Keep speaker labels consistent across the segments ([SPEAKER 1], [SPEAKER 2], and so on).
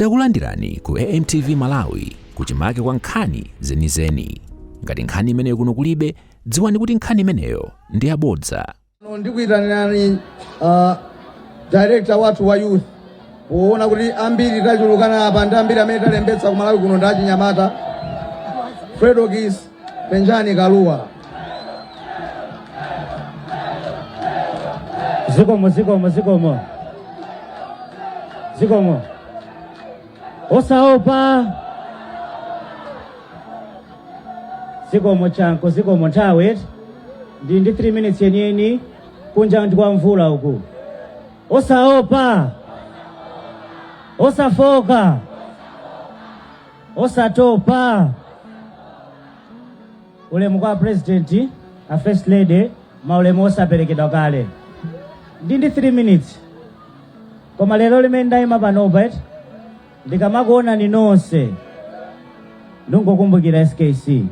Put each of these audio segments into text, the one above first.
[SPEAKER 1] Takulandirani ku AMTV Malawi kuchimake kwa nkhani zenizeni. Ngati nkhani imeneyo kuno kulibe, dziwani kuti nkhani imeneyo ndi yabodza.
[SPEAKER 2] Ndikuyitanirani director watu wa youth kuona kuti ambiri tachulukana apa ndi ambiri amene talembetsa ku Malawi kuno ndi achinyamata. Fredogis Penjani Kaluwa.
[SPEAKER 3] Zikomo. Osaopa. Zikomo chanko, zikomo nthawi. Ndi 3 minutes yeniyeni kunja ndi kwa mvula uku. Osaopa. Osafoka. Osatopa. Ulemu kwa president, a first lady, maulemu osaperekedwa kale. Ndi 3 minutes. Koma lero limene ndayima panopa ndikamakuona ni nonse ndingokumbukira SKC.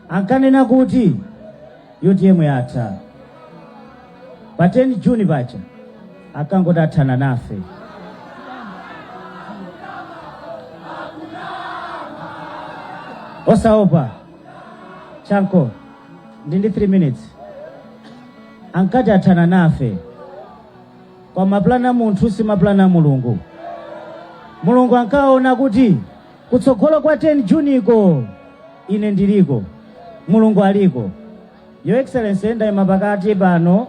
[SPEAKER 3] Ankanena kuti UTM yatha. Pa 10 June pacha akangoti athana nafe. Osaopa. Chanko, ndi 3 minutes. Ankati athana nafe. Kwa maplana munthu si maplana Mulungu. Mulungu ankaona kuti kutsogolo kwa 10 June iko ine ndiliko, Mulungu aliko. Your Excellency ndayima pakati pano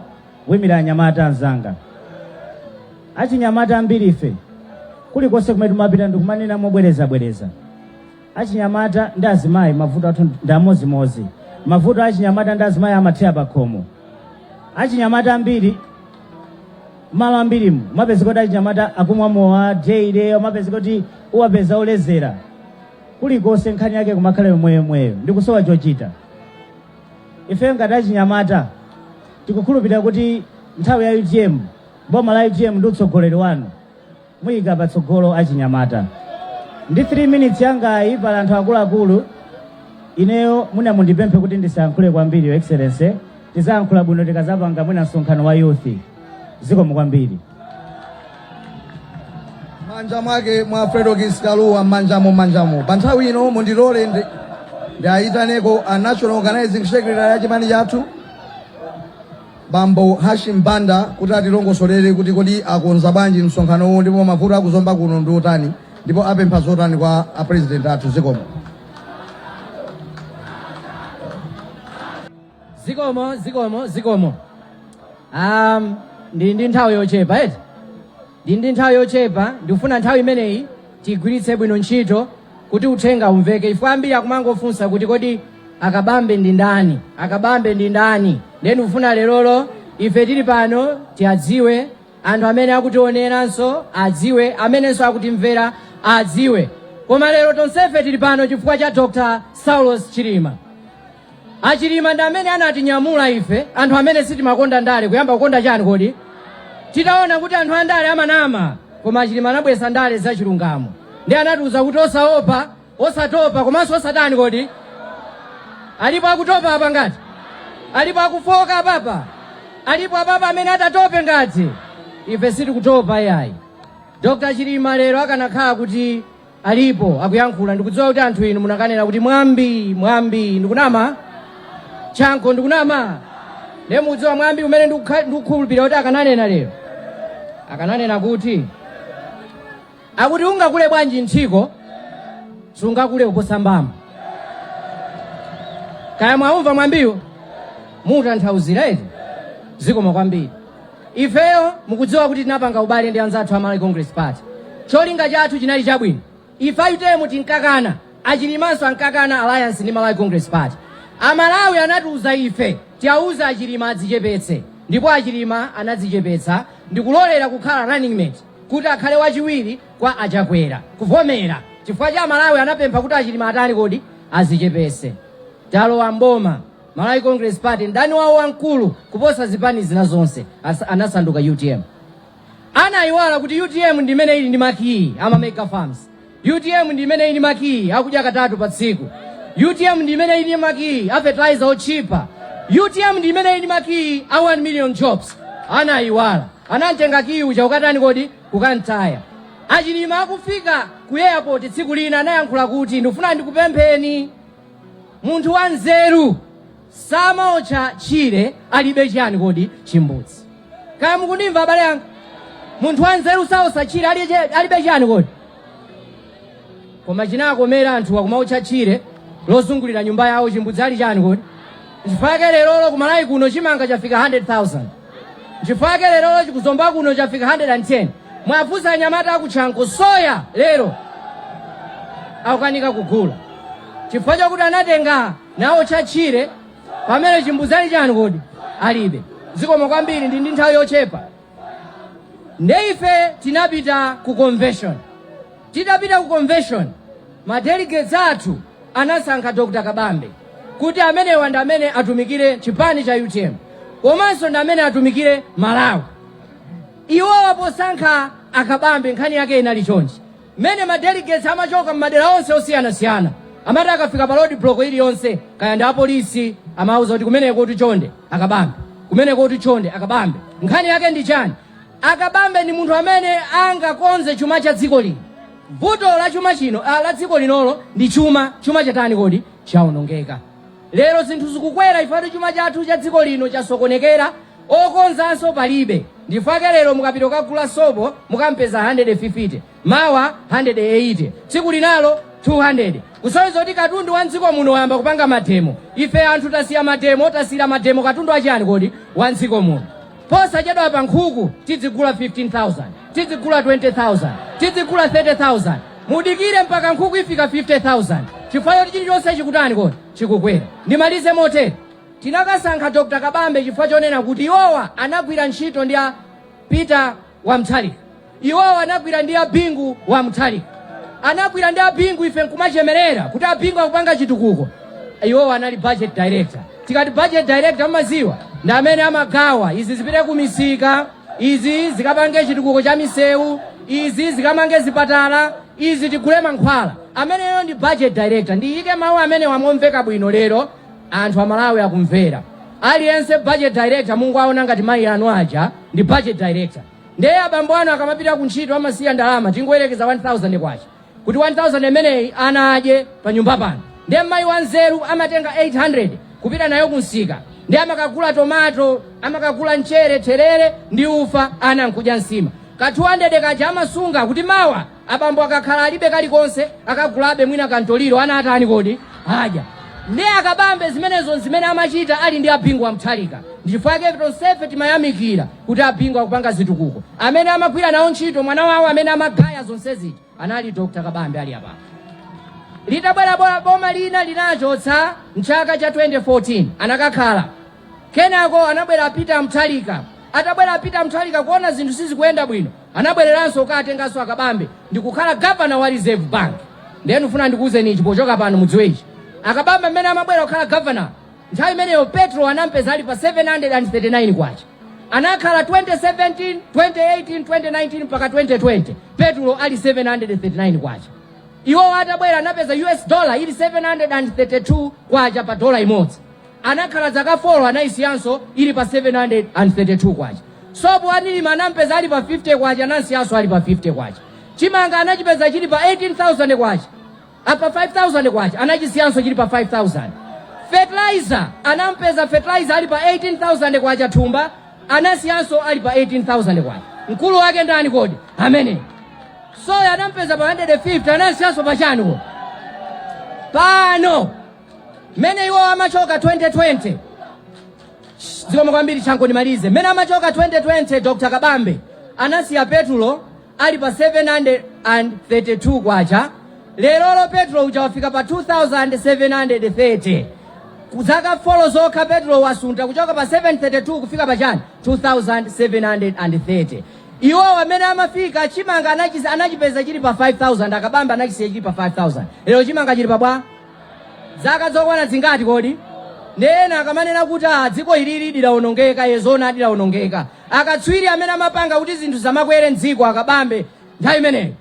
[SPEAKER 3] wimira anyamata anzanga. Achinyamata ambiri ife kulikonse kumene tumapita ndikumanena mobwereza. Achinyamata ndi azimayi mavuto athu ndi amozimozi. Mavuto achinyamata ndi azimayi amathera pakhomo. Achinyamata ambiri malo ambirimu mapeza kuti achinyamata akumwa mowa daily, mapeza kuti uwapeza olezera. Kulikonse nkhani yake kumakhala yomweyo ndikusowa chochita. Ife ngati achinyamata tikukhulupirira kuti nthawi ya UTM, boma la UTM ndi utsogoleri wanu muyika patsogolo achinyamata. Ndi 3 minutes yangayi pala anthu akuluakulu ineyo munamundipemphe kuti ndisayankhule kwambiri, Your Excellency. Tizayankhula bwino tikazapanga mwina msonkhano wa youth. Zikomo kwambiri.
[SPEAKER 2] Manja mwake mwa Fredogis Kaluwa manjamo. Panthawi ino mundilole ndayitaneko a National Organizing Secretary ya chipani chathu Bambo Hashim Banda kuti atilongosolere kuti kodi akonza bwanji msonkhanowo ndipo mavuto akuzomba kuno ndi utani ndipo apempha zotani kwa a president athu. Zikomo.
[SPEAKER 4] Zikomo. Ndi nthawi yochepa ndi nthawi yochepa ndikufuna nthawi imeneyi tigwiritse bwino ntchito kuti uthenga umveke. Ifo ambiri akumangofunsa kuti kodi akabambe ndi ndani. Ndeni ufuna lerolo ife tili pano tiadziwe, anthu amene akutioneranso adziwe, amenenso akutimvera adziwe. Koma lero tonsefe tili pano chifukwa cha Dr. Saulos Chilima. Achilima ndi amene anatinyamula ife, anthu amene sitimakonda ndale. Kuyamba kukonda chani kodi? Titaona kuti anthu andale amanama, koma Achilima anabwesa ndale za chilungamo. Ndi anatiuza kuti osaopa, osatopa, komanso osatani kodi? Alipo akutopa apa ngati? Alipo akufoka apapa? Alipo apapa amene atatope ngati? Ife sitikutopa yayi. Dr. Chilima lero akanakhala kuti alipo akuyankhula, ndikudziwa kuti anthu inu munakanena kuti mwambi ndikunama. Chanko ndikunama. Nemudziwa mwambi umene ndikukhulupirira kuti akananena lero. Akananena kuti akuti ungakule bwanji nthiko sungakule kuposa mbamba. Kaya mwaumva mwambiwo mutanthauzira eti. Zikomo kwambiri. Ifeyo mukudziwa kuti tinapanga ubale ndi anzathu a Malawi Congress Party. Cholinga chathu chinali chabwino. Ife UTM tinkakana, Achilimanso ankakana alliance ndi Malawi Congress Party. Amalawi anatiuza ife tiauza Achilima adzichepetse, ndipo Achilima anadzichepetsa ndikulolera kukhala running mate kuti akhale wachiwiri kwa Achakwera kuvomera. Chifukwa cha Amalawi anapempha kuti Achilima atani kodi adzichepetse. Talowa mboma Malawi Congress Party ndani wawo wankulu kuposa zipani zina zonse anasanduka UTM. Anayiwala kuti UTM ndi imene ili ndi makiyi ama mega farms. UTM ndi imene ili ndi makiyi akudya katatu pa tsiku. UTM ndi imene ili ndi makiyi advertiser ochipa. UTM ndi imene ili ndi makiyi a 1 million jobs. Anayiwala. anamtenga kiyu chaukatani kodi kukantaya. Achilima akufika ku airport tsiku lina anayankhula kuti ndifuna ndikupempheni munthu wanzeru samaotcha tchire alibe chani kodi chimbudzi. Kaya mukundimva abale anga? Munthu wanzeru saosa tchire alibe chani kodi. Koma chinakomera anthu akumaotcha tchire lozungulira nyumba yawo chimbudzi ali chani kodi. Chifake lero kumalawi kuno chimanga chafika 100,000. Chifake lero chikuzomba kuno chafika 110. Mwafusa anyamata akutchanko soya lero akukanika kugula. Chifukwa chakuti anatenga nawo tchire pamene chimbudzi ali chani kodi alibe. Zikomo kwambiri ndi nthawi yochepa. Ndeife tinapita ku convention. Tidapita ku convention, ma delegates athu anasankha Dr. Kabambe kuti amenewa ndi amene atumikire chipani cha UTM, komanso ndi amene atumikire Malawi. Iwowa posankha Akabambe nkhani yake inali chonchi. Mene ma delegates amachoka m'madera onse osiyanasiyana, amati akafika pa road block iliyonse kaya ndi apolisi amauza kuti kumeneko kuti chonde Akabambe, kumeneko kuti chonde Akabambe. Nkhani yake ndi chani? Akabambe ndi munthu amene angakonze chuma cha dziko lino. Vuto la chuma chino la dziko linolo ndi chuma chatani kodi chaonongeka. Lero zinthu zikukwera ifati chuma chathu cha dziko lino chasokonekera, okonzanso palibe. Ndifake lero mukapita kagula sopo mukampeza 150, mawa 180, tsiku linalo 200. Kusonyeza kuti katundu wa dziko muno wayamba kupanga matemo. Ife anthu tasira matemo katundu achani kodi wa dziko muno. Posa chedwa pa nkhuku tidzigula 15,000, tidzigula 20,000, tidzigula 30,000. Mudikire mpaka nkhuku ifika 50,000. Chifukwa chilichonse chikutani kodi chikukwera. Ndimalize motere. Tinakasankha Dr. Kabambe chifukwa chonena kuti iwowa anagwira ntchito ndi a Peter wa Mutharika. Iwowa anagwira ndi a Bingu wa Mutharika. Anagwira ndi a Bingu ife nkumachemerera kuti a Bingu akupanga chitukuko. Iwowa anali budget director. Tikati budget director amaziwa ndi amene amagawa izi zipite ku misika, izi zikapange chitukuko cha misewu, izi zikamange zipatala, izi tigule mankhwala. Ameneyo ndi budget director. Ndiyike mawu amene wamomveka bwino lero anthu amalawi akumvera. Aliyense budget director Mungu aona ngati mayi anu aja ndi budget director. Ndiye abambo anu akamapita ku ntchito amasiya ndalama tingoyerekeza 1,000 kwacha kuti 1,000 imeneyi ana adye pa nyumba pano. Ndiye mayi wanzeru amatenga 800 kupita nayo kunsika. Ndiye amakagula tomato, amakagula mchere, terere ndi ufa, ana nkudya nsima. Ka 200 kaja amasunga kuti mawa abambo akakhala alibe kalikonse akagulabe mwina kantoliro ana atani kodi adya. Ndiye Akabambe zimenezo zimene amachita ali ndi a Bingu wa Mutharika. Ndichifukwa tonsefe timayamikira kuti a Bingu akupanga zitukuko. Amene amagwira nawo ntchito mwana wawo amene amagaya zonsezi anali Dr. Kabambe ali apa. Litabwera boma lina linachotsa mchaka cha 2014 anakakhala. Kenako anabwera Peter Mutharika. Atabwera Peter Mutharika kuona zinthu sizikuyenda bwino, anabwereranso katenganso Akabambe ndikukhala governor wa Reserve Bank. Ndiye ndifuna ndikuuzeni ichi pochoka pano mudziwe ichi. Akabambe amene amabwera kukhala governor nthawi imeneyo petro anampeza ali pa 739 kwacha. Anakhala 2017, 2018, 2019 mpaka 2020 petro ali 739 kwacha. Iwo atabwera anapeza US dollar ili 732 kwacha pa dola imodzi. Anakhala zaka 4 anayisiyanso ili pa 732 kwacha. Sopo anilima anampeza ali pa 50 kwacha, nansiyanso ali pa 50 kwacha. Chimanga anachipeza chili pa 18,000 kwacha. Apa 5,000 kwacha, anachisiyanso chili pa 5,000. Fertilizer, anampeza fertilizer ali pa 18,000 kwacha thumba, anasiyanso ali pa 18,000 kwacha. Mkulu wake ndani kodi? Amene. Soya anampeza pa 150, anasiyanso pa chani kodi? Pano. Mene iwo amachoka 2020. Zikomo kwambiri chanko nimalize. Mene amachoka 2020 Dr. Kabambe anasiya petro ali pa 732 kwacha. Lero petro uchawafika pa 2,730. Kuzaka follow zoka petro wasunta kuchoka pa 732 kufika pa chani 2,730. Iwo wamene amafika chimanga anachipeza chili pa 5,000, Akabambe anachisiya chili pa 5,000. Lero chimanga chili pa bwa zaka zokwana zingati kodi? Ndena akamanena kuti dziko ilili lidaonongeka, yezona lidaonongeka. Akatswiri amene amapanga kuti zinthu zamakwere mdziko Akabambe nthawi imeneyo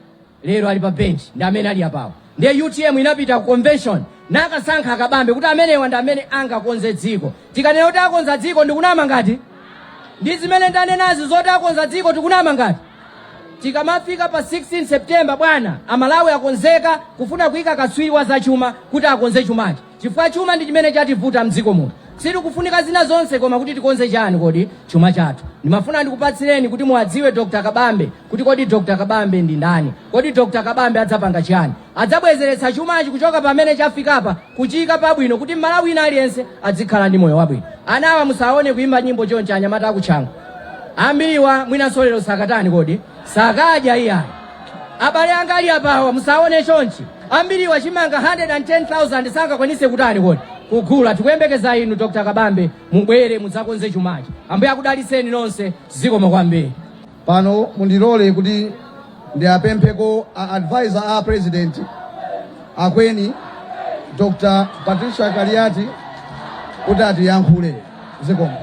[SPEAKER 4] lero ali pa bench ndi amene ali apawo. Ndiye UTM inapita ku convention nakasankha Akabambe kuti amenewa ndi amene angakonze dziko. Tikanena kuti akonza dziko ndikunama ngati ndi zimene ndanenazi zoti akonza dziko tikunama ngati tikamafika pa 16 September bwana amalawi akonzeka kufuna kuyika katswiri wa zachuma kuti akonze chumachi chifukwa chuma ndi chimene chativuta mdziko muno siri kufunika zina zonse koma kuti tikonze chani kodi chuma chathu ndimafuna ndikupatsireni kuti muadziwe Dr. Kabambe kuti kodi Dr. Kabambe ndi ndani kodi Dr. Kabambe adzapanga chani adzabwezeretsa chumachi kuchoka pamene chafikapa kuchika pabwino kuti Malawi ina aliyense adzikhala ndi moyo wabwino anawa musaone kuimba nyimbo choncha anyamata akuchanga ambiriwa mwinanso lero sakatani kodi sakadya iya abale anga ali apawa musaone chonchi ambiriwa chimanga 110,000 sangakwanise kutani kodi kugula tikuyembekeza inu Dr. Kabambe mubwere mudzakonze chumachi ambuye akudaliseni nonse zikomo kwambiri
[SPEAKER 2] pano mundilole kuti ndiapempheko advisor a president akweni Dr. Patricia Kaliati kuti atiyankhule zikomo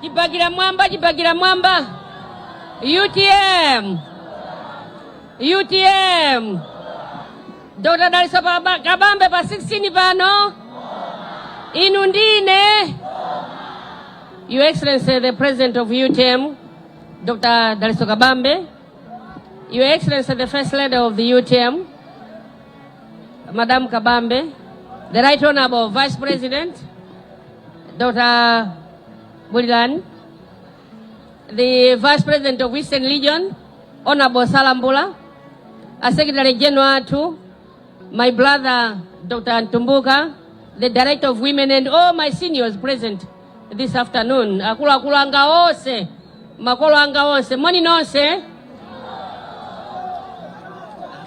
[SPEAKER 5] Jibagira mwamba UTM Dr. Daliso Kabambe pa 16 pano inu ndine Your Excellency the President of UTM Dr. Daliso Kabambe, Your Excellency the First Lady of the UTM Madam Kabambe, the Right Honorable Vice President Dr. Bulilan, the Vice President of Eastern Region, Honorable Salambula, a Secretary General to my brother Dr. Antumbuka, the Director of Women and all my seniors present this afternoon. Akula anga ose, makolo anga ose, moni nonse.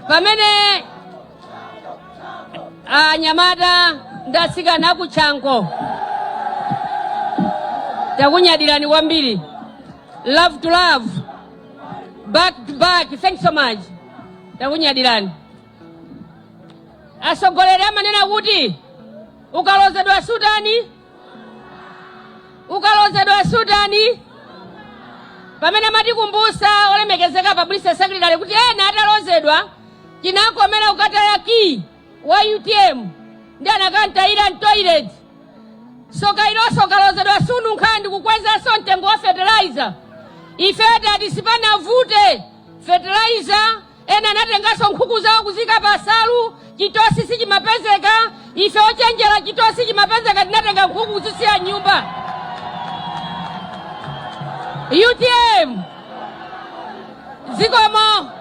[SPEAKER 5] Pamene anyamata ndasiga nakuchanko. Takunyadilani wambiri. Love to love. Back to back. Thanks so much. Takunyadilani. Asogolera manena kuti ukalozedwa Sudani pamene matikumbusa olemekezeka publicity secretary kuti ena atalozedwa chinakomera ukataya ki wa UTM ndi anakantayira toilet soka iloso kalozedwa sunu nkhandi kukweza mtengo wa fertilizer ifeta atisipana vute fertilizer ena natengaso nkhuku zawo kuzika pasalu chitosi sichimapezeka ife ochenjera chitosi chimapezeka tinatenga nkhuku kuzisiya nyumba UTM zikomo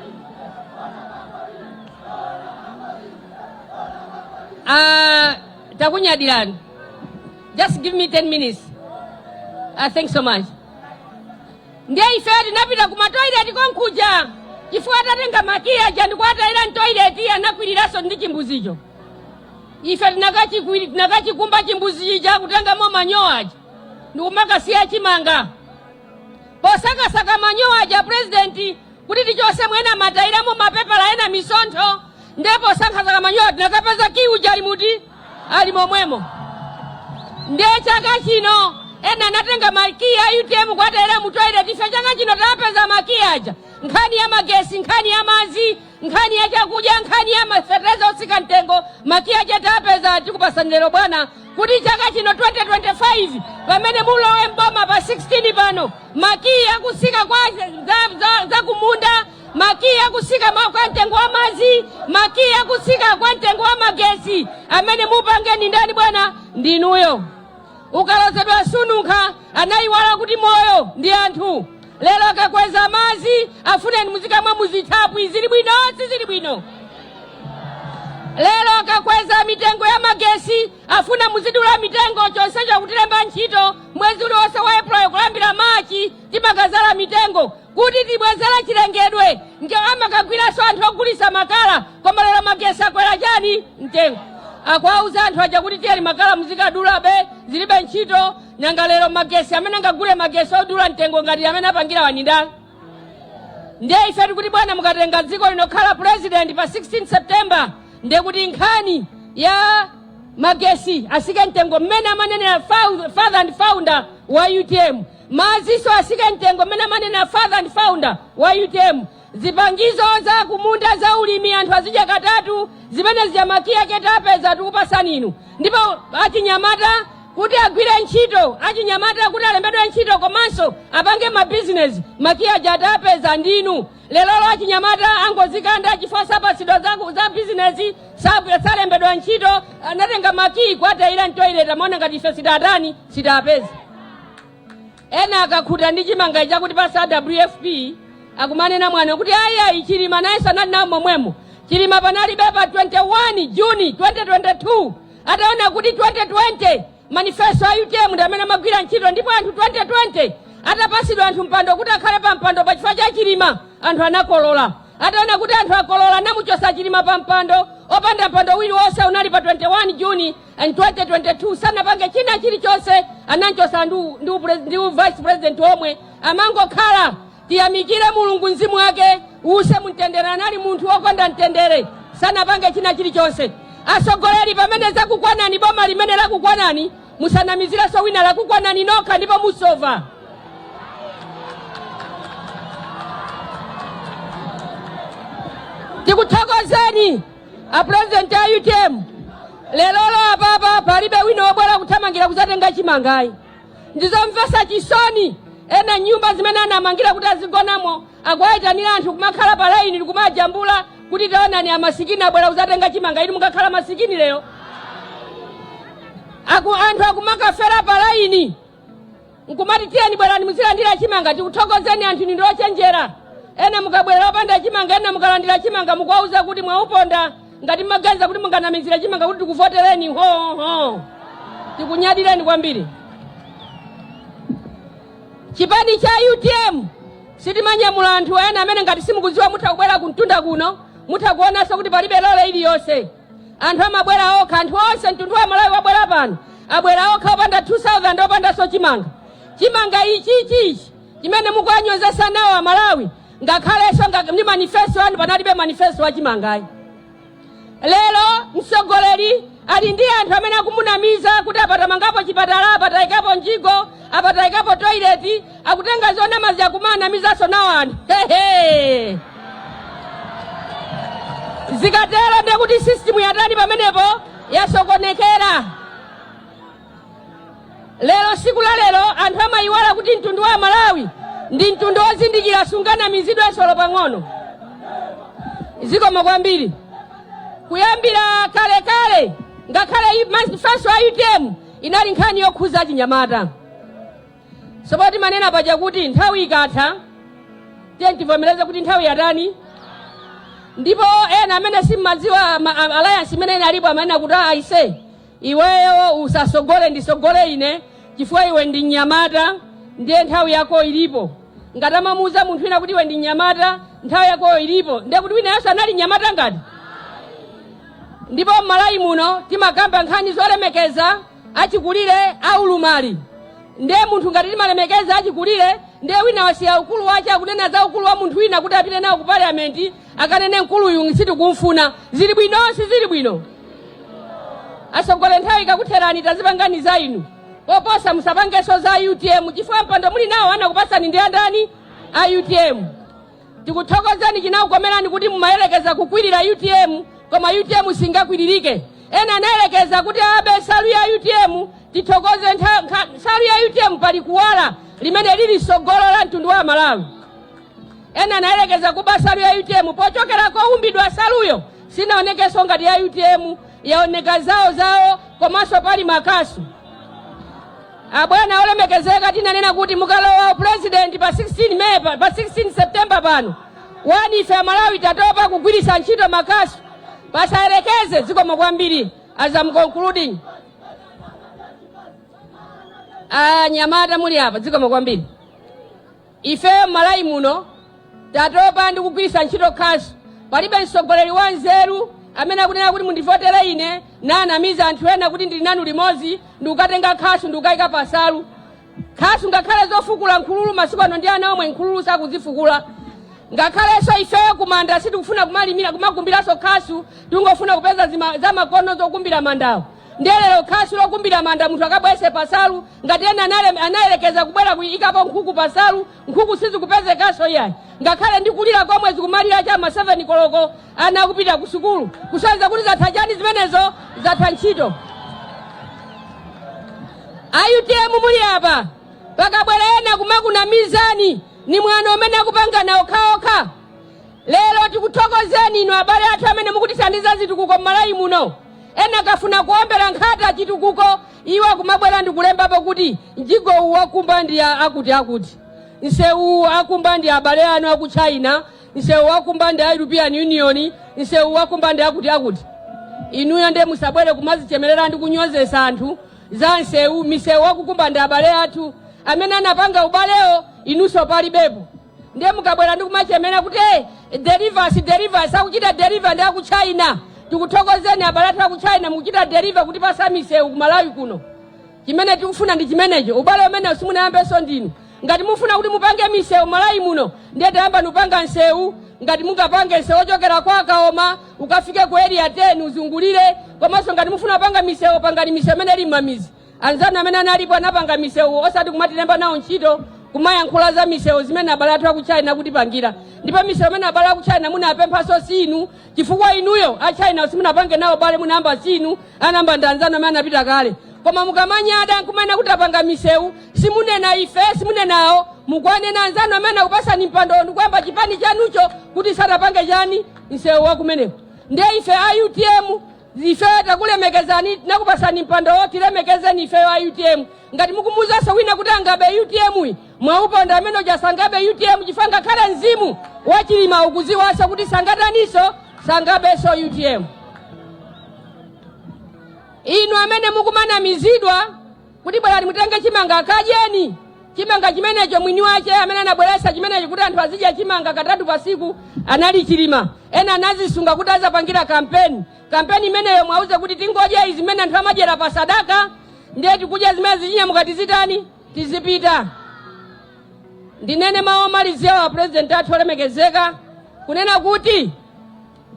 [SPEAKER 5] takunyadilani. Just give me 10 minutes. Thanks so much. Ndiye ifedi napita kuma toilet konkuja. Chifuata tenga makia jandikwata ila toilet ya nakwiliraso ndi chimbuzicho. Ifedi nakachi kumba chimbuzicho cha kutanga mo manyoaji. Ndikumaka siya chimanga. Posaka saka manyoaji ya presidenti kuti tichose mwena mataira mo mapepa la ena misonto. Ndipo saka saka manyoaji nakapeza kiu jali muti alimomwemo. Ndiye chaka chino ena natenga makia UTM kwata ila mutoilet ife chaka chino tapeza makia aja nkhani ya magesi, nkhani ya mazi, nkhani ya chakuja, nkhani ya mafertilizer usika mtengo makia aja tapeza tikupasanilero bwana kuti chaka chino 2025 pamene mulowe mboma pa 16 pano makia kusika kwa za kumunda makia kusika kwa mtengo wa mazi makia kusika kwa mtengo wa magesi amene mupangeni ndani bwana ndinuyo ukalozedwa sunuka anayiwala kuti moyo ndi anthu lero akakweza mazi afuneni muzika muzitapu zili bwino lero akakweza mitengo ya magesi afuna muzidula mitengo chonsecho kutilemba ntchito mwezi uliwonse wa April kulambira Machi timakazala mitengo kuti tibwezera chilengedwe njo amakagwiraso anthu ogulisa makala koma lero magesi akwera chani mtengo akwauza anthu aja kuti tiyali makala muzikadula be zilibe ntchito nyanga lero magesi amene ngagule magesi odula mtengo ngati amene apangira wanindala ndiye ife kuti bwana mukatenga dziko linokhala president pa 16 September ndiye kuti nkhani ya magesi asike mtengo mmene amanenera father and founder wa UTM, maziso asike mtengo mmene amanenera father and founder wa UTM, zipangizo za kumunda za ulimi anthu azidya katatu zimene zijamakia ketapeza tikupasani inu. Ndipo achinyamata kuti agwire ntchito, achinyamata kuti alembedwe ntchito komanso apange mabizinesi makia jatapeza ndinu. Lelolo achinyamata angozikanda chifukwa sapasidwa za bizinesi salembedwa ntchito anatenga makii kwatayira ntoilet amaona ngati ife sitatani sitapeza. Ena akakhuta ndi chimanga chakuti pasa WFP akumanena mwana kuti ayi Chilima naye sanali nawo momwemo. Chilima panali bepa 21 Juni 2022 ataona kuti 2020 manifesto ya UTM ndamene magwira ntchito, ndipo anthu 2020 atapasidwa anthu mpando kuti akhale pa mpando pa chifukwa cha Chilima anthu anakolola. Ataona kuti anthu akolola namuchosa Chilima pa mpando opanda mpando wili wonse unali pa 21 Juni 2022 sanapange china chilichonse ananchosa ndi vice president omwe amangokhala. Tiyamikire Mulungu mzimu wake use mtendere, anali munthu wokonda mtendere sanapange china chilichonse. Asogoleri pamene zakukwanani boma limene lakukwanani musanamizireso wina lakukwanani nokha ndipo musova. Tikuthokozeni a president ya UTM. Lelolo apapa palibe wina obwera kuthamangira kuzatenga chimangayi. Ndizomvesa chisoni ena nyumba zimene anamangira kuti azigonamo akwayitanira anthu kumakhala pa laini likumajambula kuti taonani amasikini abwera kuzatenga chimanga ili mukakhala masikini lero. Anthu akumakafera pa laini nkumati tiyeni bwerani muzilandira chimanga. Tikuthokozeni anthu ndi ochenjera. Ena mukabwera opanda chimanga, ena mukalandira chimanga mukwauza kuti mwauponda ngati maganiza kuti munganamizira chimanga kuti tikuvotereni ho. Tikunyadireni kwambiri. Chipani cha UTM sitimanyamula anthu ena amene ngati simukudziwa mutakubwera kuntunda kuno mutakuonanso kuti palibe lole iliyonse. Anthu amabwera okha, anthu onse mtundu wa Malawi wabwera pano abwera okha opanda 2000 opandanso chimanga. Chimanga ichi chimene mukuanyozesa nawo a Malawi ngakhalenso ndi manifesto anu panalibe manifesto wa chimangayi. Lero msogoleri ali ndi anthu amene akumunamiza kuti apatamangapo chipatala, apatayikapo njigo, apatayikapo toilet, akutenga zonama ziyakumanamizaso nawo anthu. Zikatero ndi kuti system yatani pamenepo yasokonekera. Lero siku la lero anthu amayiwala kuti mtundu wa Malawi ndi mtundu wozindikira sunganamizidwe solo pang'ono. Zikomo kwambiri. Kuyambira kale ngakhale manifesto ya UTM inali nkhani yokhuza achinyamata. Sopoti manena paja kuti nthawi ikatha tivomereze kuti nthawi yatani. Ndipo ena amene simmadziwa alliance imene inalipo amanena kuti aise iweyo usasogole ndisogole ine chifukwa iwe ndi nyamata ndiye nthawi yako ilipo. Ngati amamuuza munthu wina kuti iwe ndi nyamata nthawi yako ilipo ndiye kuti wina yonse anali nyamata ngati. Ndipo Malawi muno timakamba nkhani zolemekeza achikulire aulumali. Ndiye munthu ngati timalemekeza achikulire ndiye wina wasiya ukulu wache akunena za ukulu wa munthu wina kuti apite nawo ku parliament akanene mkulu uyu sitikumfuna. Zili bwino sizili bwino? Asogole nthawi ikakutherani tazipangani za inu oposa musapangeso za UTM chifukwa mpando muli nawo anakupasani ndi andani a UTM. Tikuthokozani chinaukomerani kuti mumayelekeza kukwirira UTM koma UTM singakwiririke. Ena anaelekeza kuti abe salu ya UTM tithokoze salu ya UTM pali kuwala limene lili sogolo la mtundu wa Malawi. Ena anaelekeza kuba salu ya UTM pochokera koumbidwa saluyo sinaonekeso ngati ya UTM yaoneka zawo komanso pali makasu. Abwana olemekezeka tinanena kuti mukalowa president pa 16 May pa 16 September pano wani ife Malawi tatopa kugwirisa ntchito makasu pasayerekeze. Zikomo kwambiri. As I'm concluding, nyamata muli apa zikomo kwambiri. Ife Malawi muno tatopa ndi kugwirisa ntchito kasu. Palibe msogoleri wa nzeru amene akunena kuti mundivotere ine nanamiza anthu ena kuti ndili nanu limodzi ndikukatenga khasu ndikukayika pasalu. Khasu ngakhale zofukula nkhululu masiku ano ndi ana omwe nkhululu sakuzifukula. Ngakhalenso ifeyo kumanda sitikufuna kumalimira kumakumbiraso khasu, tungofuna kupeza za makono zokumbira mandawo. ndelero khasu lokumbira manda munthu akabwese pasalu ngati ena anayelekeza kubwera kuyikapo nkhuku pasalu nkhuku sizikupezekaso yayi ngakhale ndikulira komwe zikumalira chama 7 koloko ana akupita ku sukulu kusonyeza kuti zatha chani zimenezo zatha ntchito. AUTM muli apa pakabwera ena kumakuna mizani ni mwana umene akupangana okhaokha. Lero tikuthokozeni inu abale athu amene mukutithandiza zitukuko m'Malawi muno. Ena kafuna kuombera nkhata chitukuko iwo kumabwera ndikulembapo kuti njigo uwu akumba ndi akuti nsewu akumba ndi abale anu aku China, nsewu akumba ndi European Union, nsewu akumba ndi akuti. Inuyo nde musabwere kumazichemerera ndi kunyozesa anthu za nsewu misewu akukumba ndi abale athu amene anapanga ubalewo inunso palibepo. Ndiye mukabwera ndi kumachemera kuti derivers akuchita deriva ndi aku China. Tikuthokozeni abale athu aku China mukuchita deriva kuti pasamisewu ku Malawi kuno. Chimene tikufuna ndi chimenecho ubale umene simunayambenso ndinu. Ngati mufuna kuti mupange misewu Malawi muno ndiye tayamba nupanga nsewu. Ngati mungapange nsewu ochokera kwa Kaoma ukafike ku area 10 uzungulire. Komanso ngati mufuna panga misewu pangani misewu imene ili m'mamizi. Anzanu amene analipo anapanga misewu osati kumatilemba nawo ntchito kumayankhula za misewu zimene abale athu aku China kutipangira. Ndipo misewu imene abale aku China munapemphaso sinu chifukwa inuyo a China simunapange nawo bale munamba sinu anamba ndi anzanu amene anapita kale. Koma mukamanyada nkumene kuti apanga misewu simunena ife simunenawo mukwanena anzanu amene akupasani mpando ndikuyamba chipani chanucho kuti satapange chani msewu wakumeneko. Ndiye ife AUTM ife takulemekezani nakupasani mpando tilemekezeni ife AUTM. Ngati mukumuzasa wina kuti angabe UTM mwauponda amene ujasangabe UTM chifanga khala mzimu wachilima ukuziwasa kuti sangataniso sangabeso UTM. Inu amene mukumana mizidwa kuti bwerani mutenge chimanga kajeni chimanga chimenecho mwini wache amene anabweresa chimenecho kuti anthu azidya chimanga katatu pasiku anali chilima. Ena anazisunga kuti azapangira kampeni imeneyo mwauze kuti tingoje izi zimene anthu amadyera pa sadaka ndiye tikudya zimene zinyamuka tizitani tizipita. Ndinene mawu omalizira wa president athu olemekezeka kunena kuti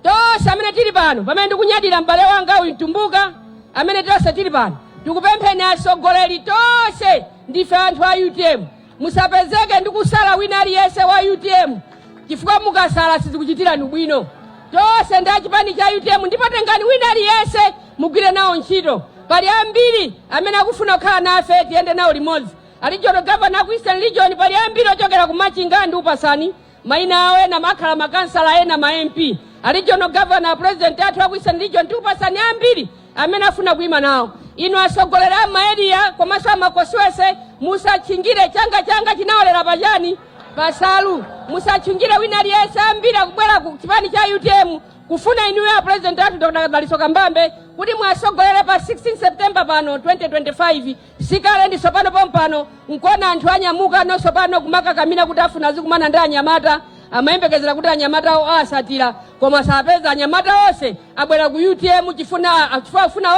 [SPEAKER 5] tonse amene tili pano pamene ndikunyadira m'bale wanga uyu Tumbuka amene tonse tili pano tikupempheni atsogoleri tonse ndife anthu a UTM musapezeke ndi kusala wina aliyense wa UTM chifukwa mukasala sizikuchitirani bwino. Tonse ndi achipani cha UTM ndipo tengani wina aliyense mugwire nawo ntchito. Pali ambiri amene akufuna kukhala nafe tiyende nawo limodzi. Regional Governor ku Eastern Region pali ambiri ochokera ku Machinga ndi upasani maina awo ena makhala makansala ena ma MP. Regional Governor President athu aku Eastern Region ndi upasani ambiri amene afuna kuima nawo. Inu asogolera maeria komanso amakoswese musachingire changa chinawolera pachani pasalu. Musachingire wina aliyense ambiri akubwera ku chipani cha UTM kufuna inuyo a President athu Dr. Daliso Kambambe kuti mwasogolere pa 16 September pano 2025 sikale ndi sopano pompano nkona anthu anyamuka no sopano kumaka kamina kuti afuna zikumana ndi anyamata amayembekezera kuti anyamata awo asatira koma sapeza anyamata onse abwera ku UTM chifuna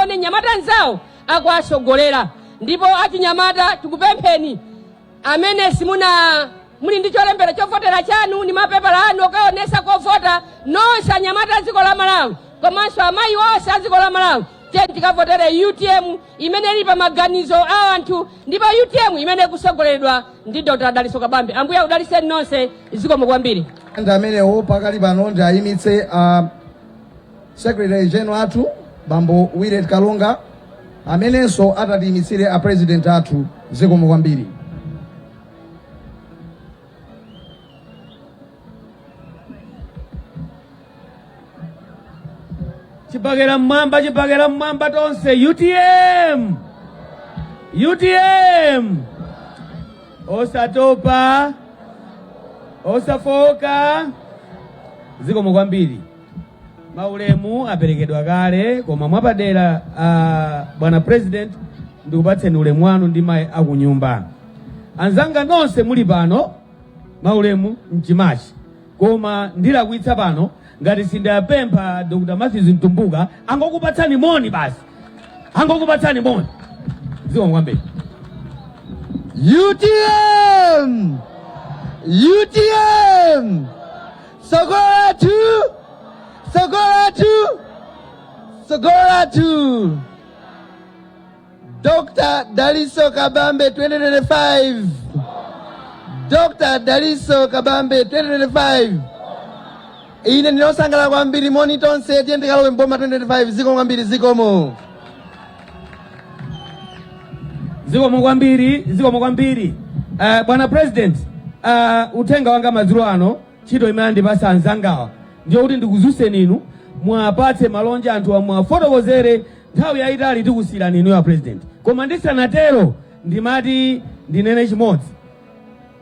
[SPEAKER 5] one nyamata nzawo akwasogolera. Ndipo achinyamata tikupempheni amene simuna muli ndi cholembera chovotera chanu ni mapepala anu okaonesa kovota nonse anyamata aziko la Malawi komanso amayi onse aziko la Malawi tiyeni tikavotere UTM imene ili pa maganizo a anthu ndipo UTM imene kusogoleredwa ndi Dr. Daliso Kambambe. Ambuye udaliseni nonse zikomo kwambiri.
[SPEAKER 2] Amenewo pakali pano ndi ayimitse Secretary General athu Bambo Willet Kalonga amenenso atatiyimitsire a President athu zikomo kwambiri.
[SPEAKER 6] Chipagera mmamba tonse UTM osatopa osafoka zikomo kwambiri. Maulemu aperekedwa kale koma mwapadera bwana President ndikupatseni ulemu wanu ndi mayi akunyumba. Anzanga nonse muli pano maulemu mchimachi koma ndilakwitsa pano ngati sindapempha Dr. Matthews Ntumbuka angokupatsani moni basi angokupatsani moni zikomo kwambiri.
[SPEAKER 2] UTM Sogora 2 . Dr. Daliso Kabambe 2025. Dr. Daliso Kabambe 2025. Ine ninosangala kwambiri monitor seti ndikalowe mboma 2025 zikomo kwambiri zikomo.
[SPEAKER 6] Zikomo kwambiri. Bwana President, utenga wanga madzulo ano chito imene ndipasa anzangawa ndiyo kuti ndikuzuseni inu mwapatse malonje anthu mwafotokozere nthawi yayitali tikusiyirani inu ya President. Koma ndisanatero ndimati ndinene chimodzi.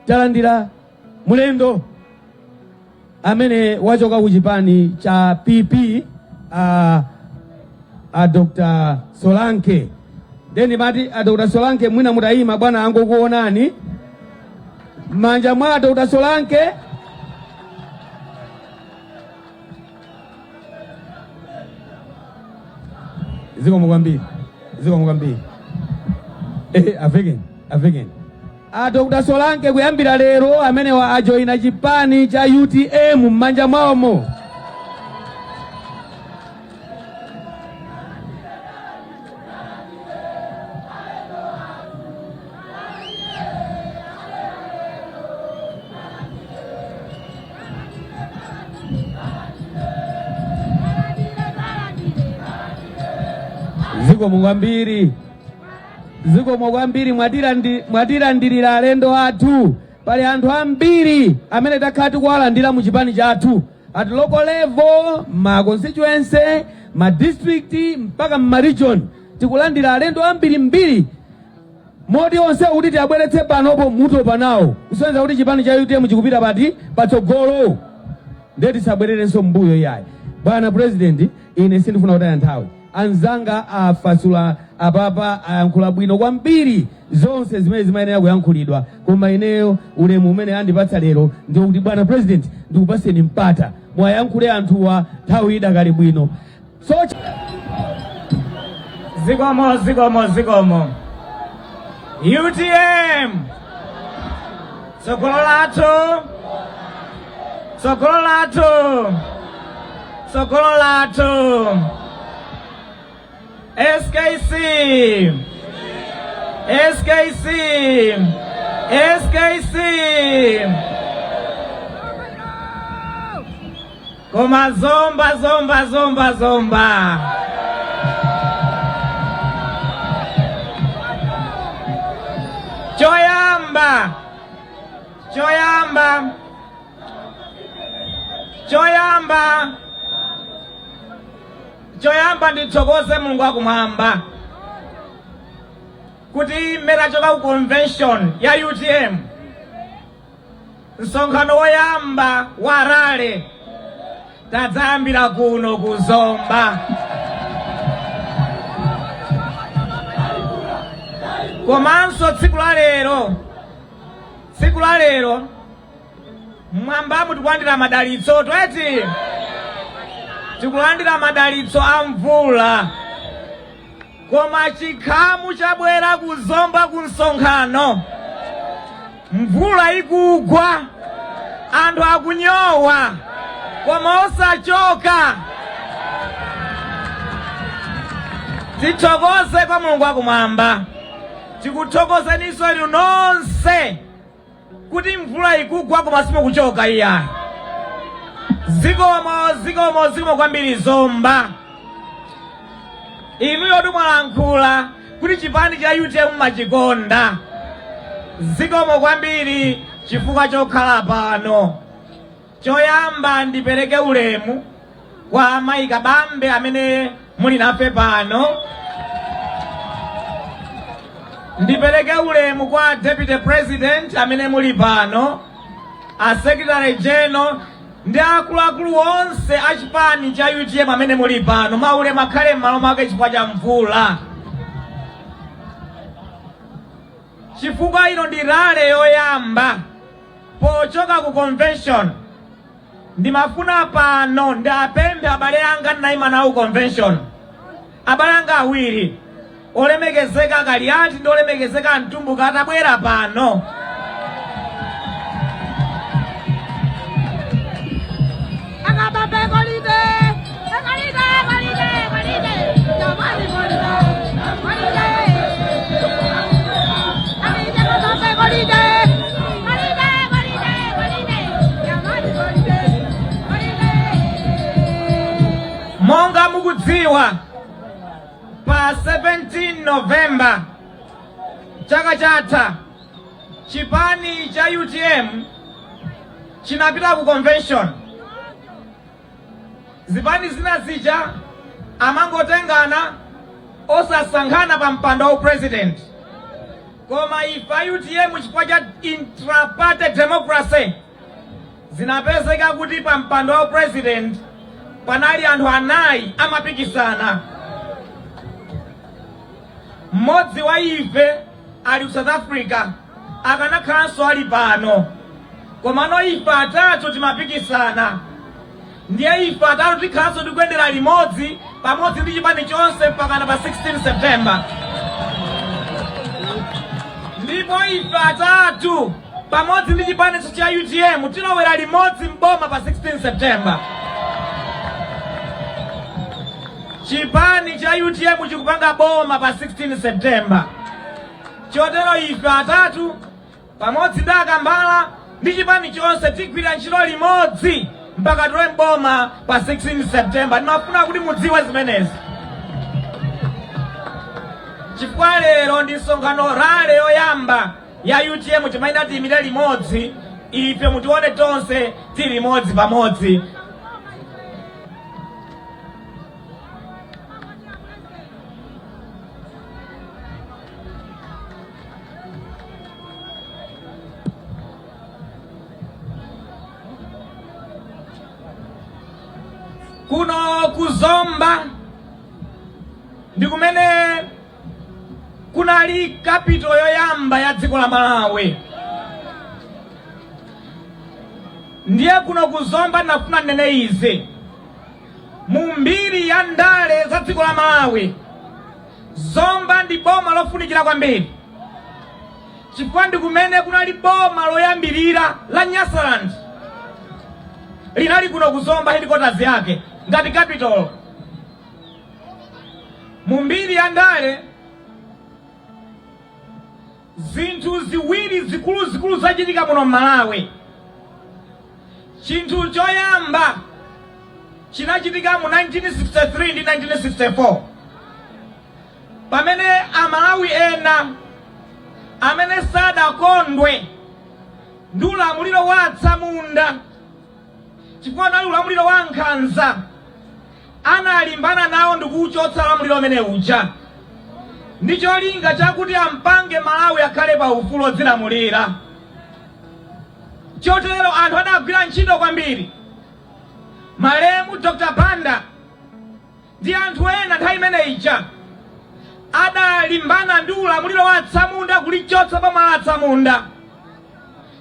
[SPEAKER 6] Talandira mulendo amene wachoka ku chipani cha PP Dr. Solanke. Then mati Dr. Solanke mwina mutayima bwana angokuonani. Manja mwa Dr. Solanke. Zikomo kwambiri. Avegen. Dr. Solanke kuyambira lero amene wa ajoina chipani cha UTM mmanja mwaomo. Zikomo kwambiri mwatilandirira alendo athu. Pali anthu ambiri amene takhala tikuwalandira mu chipani chathu at local level, ma constituency, ma district mpaka ma region. Tikulandira alendo ambiri moti onse kuti tiabweretse panopo mutopa nawo kusonyeza kuti chipani cha UTM chikupita pati patsogolo ndeti sabwererenso mbuyo yayi. Bwana President, ine sindifuna kutaya nthawi. Anzanga afasula apapa ayankhula bwino kwambiri zonse zimene zimayenera kuyankhulidwa, koma ineyo ulemu umene andipatsa lero ndi kuti Bwana President ndikupaseni mpata mwayankhule anthuwa nthawi idakali bwino. So
[SPEAKER 3] Zikomo UTM Sokolo lathu SKC Koma zomba choyamba ndithokoze Mulungu wakumwamba kuti metachoka ku convention ya UTM msonkhano woyamba wa rale tadzayambira kuno kuzomba. Komanso tsiku la lero mwambamu tikulandira madalitso tweti tikulandira madalitso a mvula, koma chikhamu chabwera kuzomba ku msonkhano. Mvula ikugwa, anthu akunyowa, koma osachoka. Tithokoze kwa Mulungu wakumwamba, tikuthokozeniso inu nonse kuti mvula ikugwa koma simukuchoka iya. Zikomo kwambiri zomba. Inu yodu mwalankhula kuti chipani cha UTM machikonda. Zikomo kwambiri chifukwa chokhala pano. Choyamba ndipereke ulemu kwa amayi Kabambe amene muli nafe pano. Ndipereke ulemu kwa Deputy President amene muli pano, a Secretary General ndi akuluakulu onse a chipani cha UTM amene muli pano. Maulemu akhale m'malo mwake chifukwa cha mvula. Chifukwa ino ndi rale yoyamba pochoka ku convention. Ndimafuna pano ndapemphe abale anga ndinayima nawo convention. Abale anga awiri, olemekezeka Kaliati ndi olemekezeka Ntumbuka atabwera pano.
[SPEAKER 6] mukudziwa pa 17 November chaka chatha chipani cha UTM chinapita ku convention. Zipani zina zija amangotengana osasankhana pa mpando wa president. Koma ifa UTM chifukwa cha intra-party democracy zinapezeka kuti pa mpando wa president panali anthu anayi amapikisana. Mmodzi wa ife ali ku South Africa akanakhalanso ali pano. Komano ife atatu timapikisana. Ndiye ife atatu tikhalanso tikuyendera limodzi pamodzi ndi chipani chonse mpakana pa 16 September. Ndipo ife atatu pamodzi ndi chipani cha UTM tilowera limodzi mboma pa 16 September. Chipani cha UTM chikupanga boma pa 16 September. Chotero ife atatu pamodzi ndi akambala ndi chipani chonse tigwira ntchito limodzi mpaka tilowe mboma pa 16 September. Ndimafuna kuti mudziwe zimenezi. Chifukwa lero ndi nsonkhano rale yoyamba ya UTM timayenda tiyimire limodzi, ife mutione tonse tili limodzi pamodzi. Kuno kuzomba ndi kumene kunali capital yoyamba ya dziko la Malawi. Ndiye kuno kuzomba nafuna nene izi. Mu mbiri ya ndale za dziko la Malawi, Zomba ndi boma lofunikira kwambiri. Chifukwa ndi kumene kunali boma loyambirira la Nyasaland. Linali kuno kuzomba headquarters yake ngati capital. Mu mbiri ya ndale zinthu ziwiri zikulu zachitika muno Malawi. Chinthu choyamba chinachitika mu 1963 ndi 1964 pamene Amalawi ena amene sadakondwe ndi ulamuliro wa Atsamunda chifukwa unali ulamuliro wa Nkhanza analimbana nawo ndi kuchotsa ulamuliro umene uja ndi cholinga chakuti ampange Malawi akhale pa ufulu odzilamulira. Chotero anthu anagwira ntchito kwambiri. Malemu Dr. Banda ndi anthu ena nthawi imene ija adalimbana ndi ulamuliro wa Atsamunda kulichotsa pa malo Atsamunda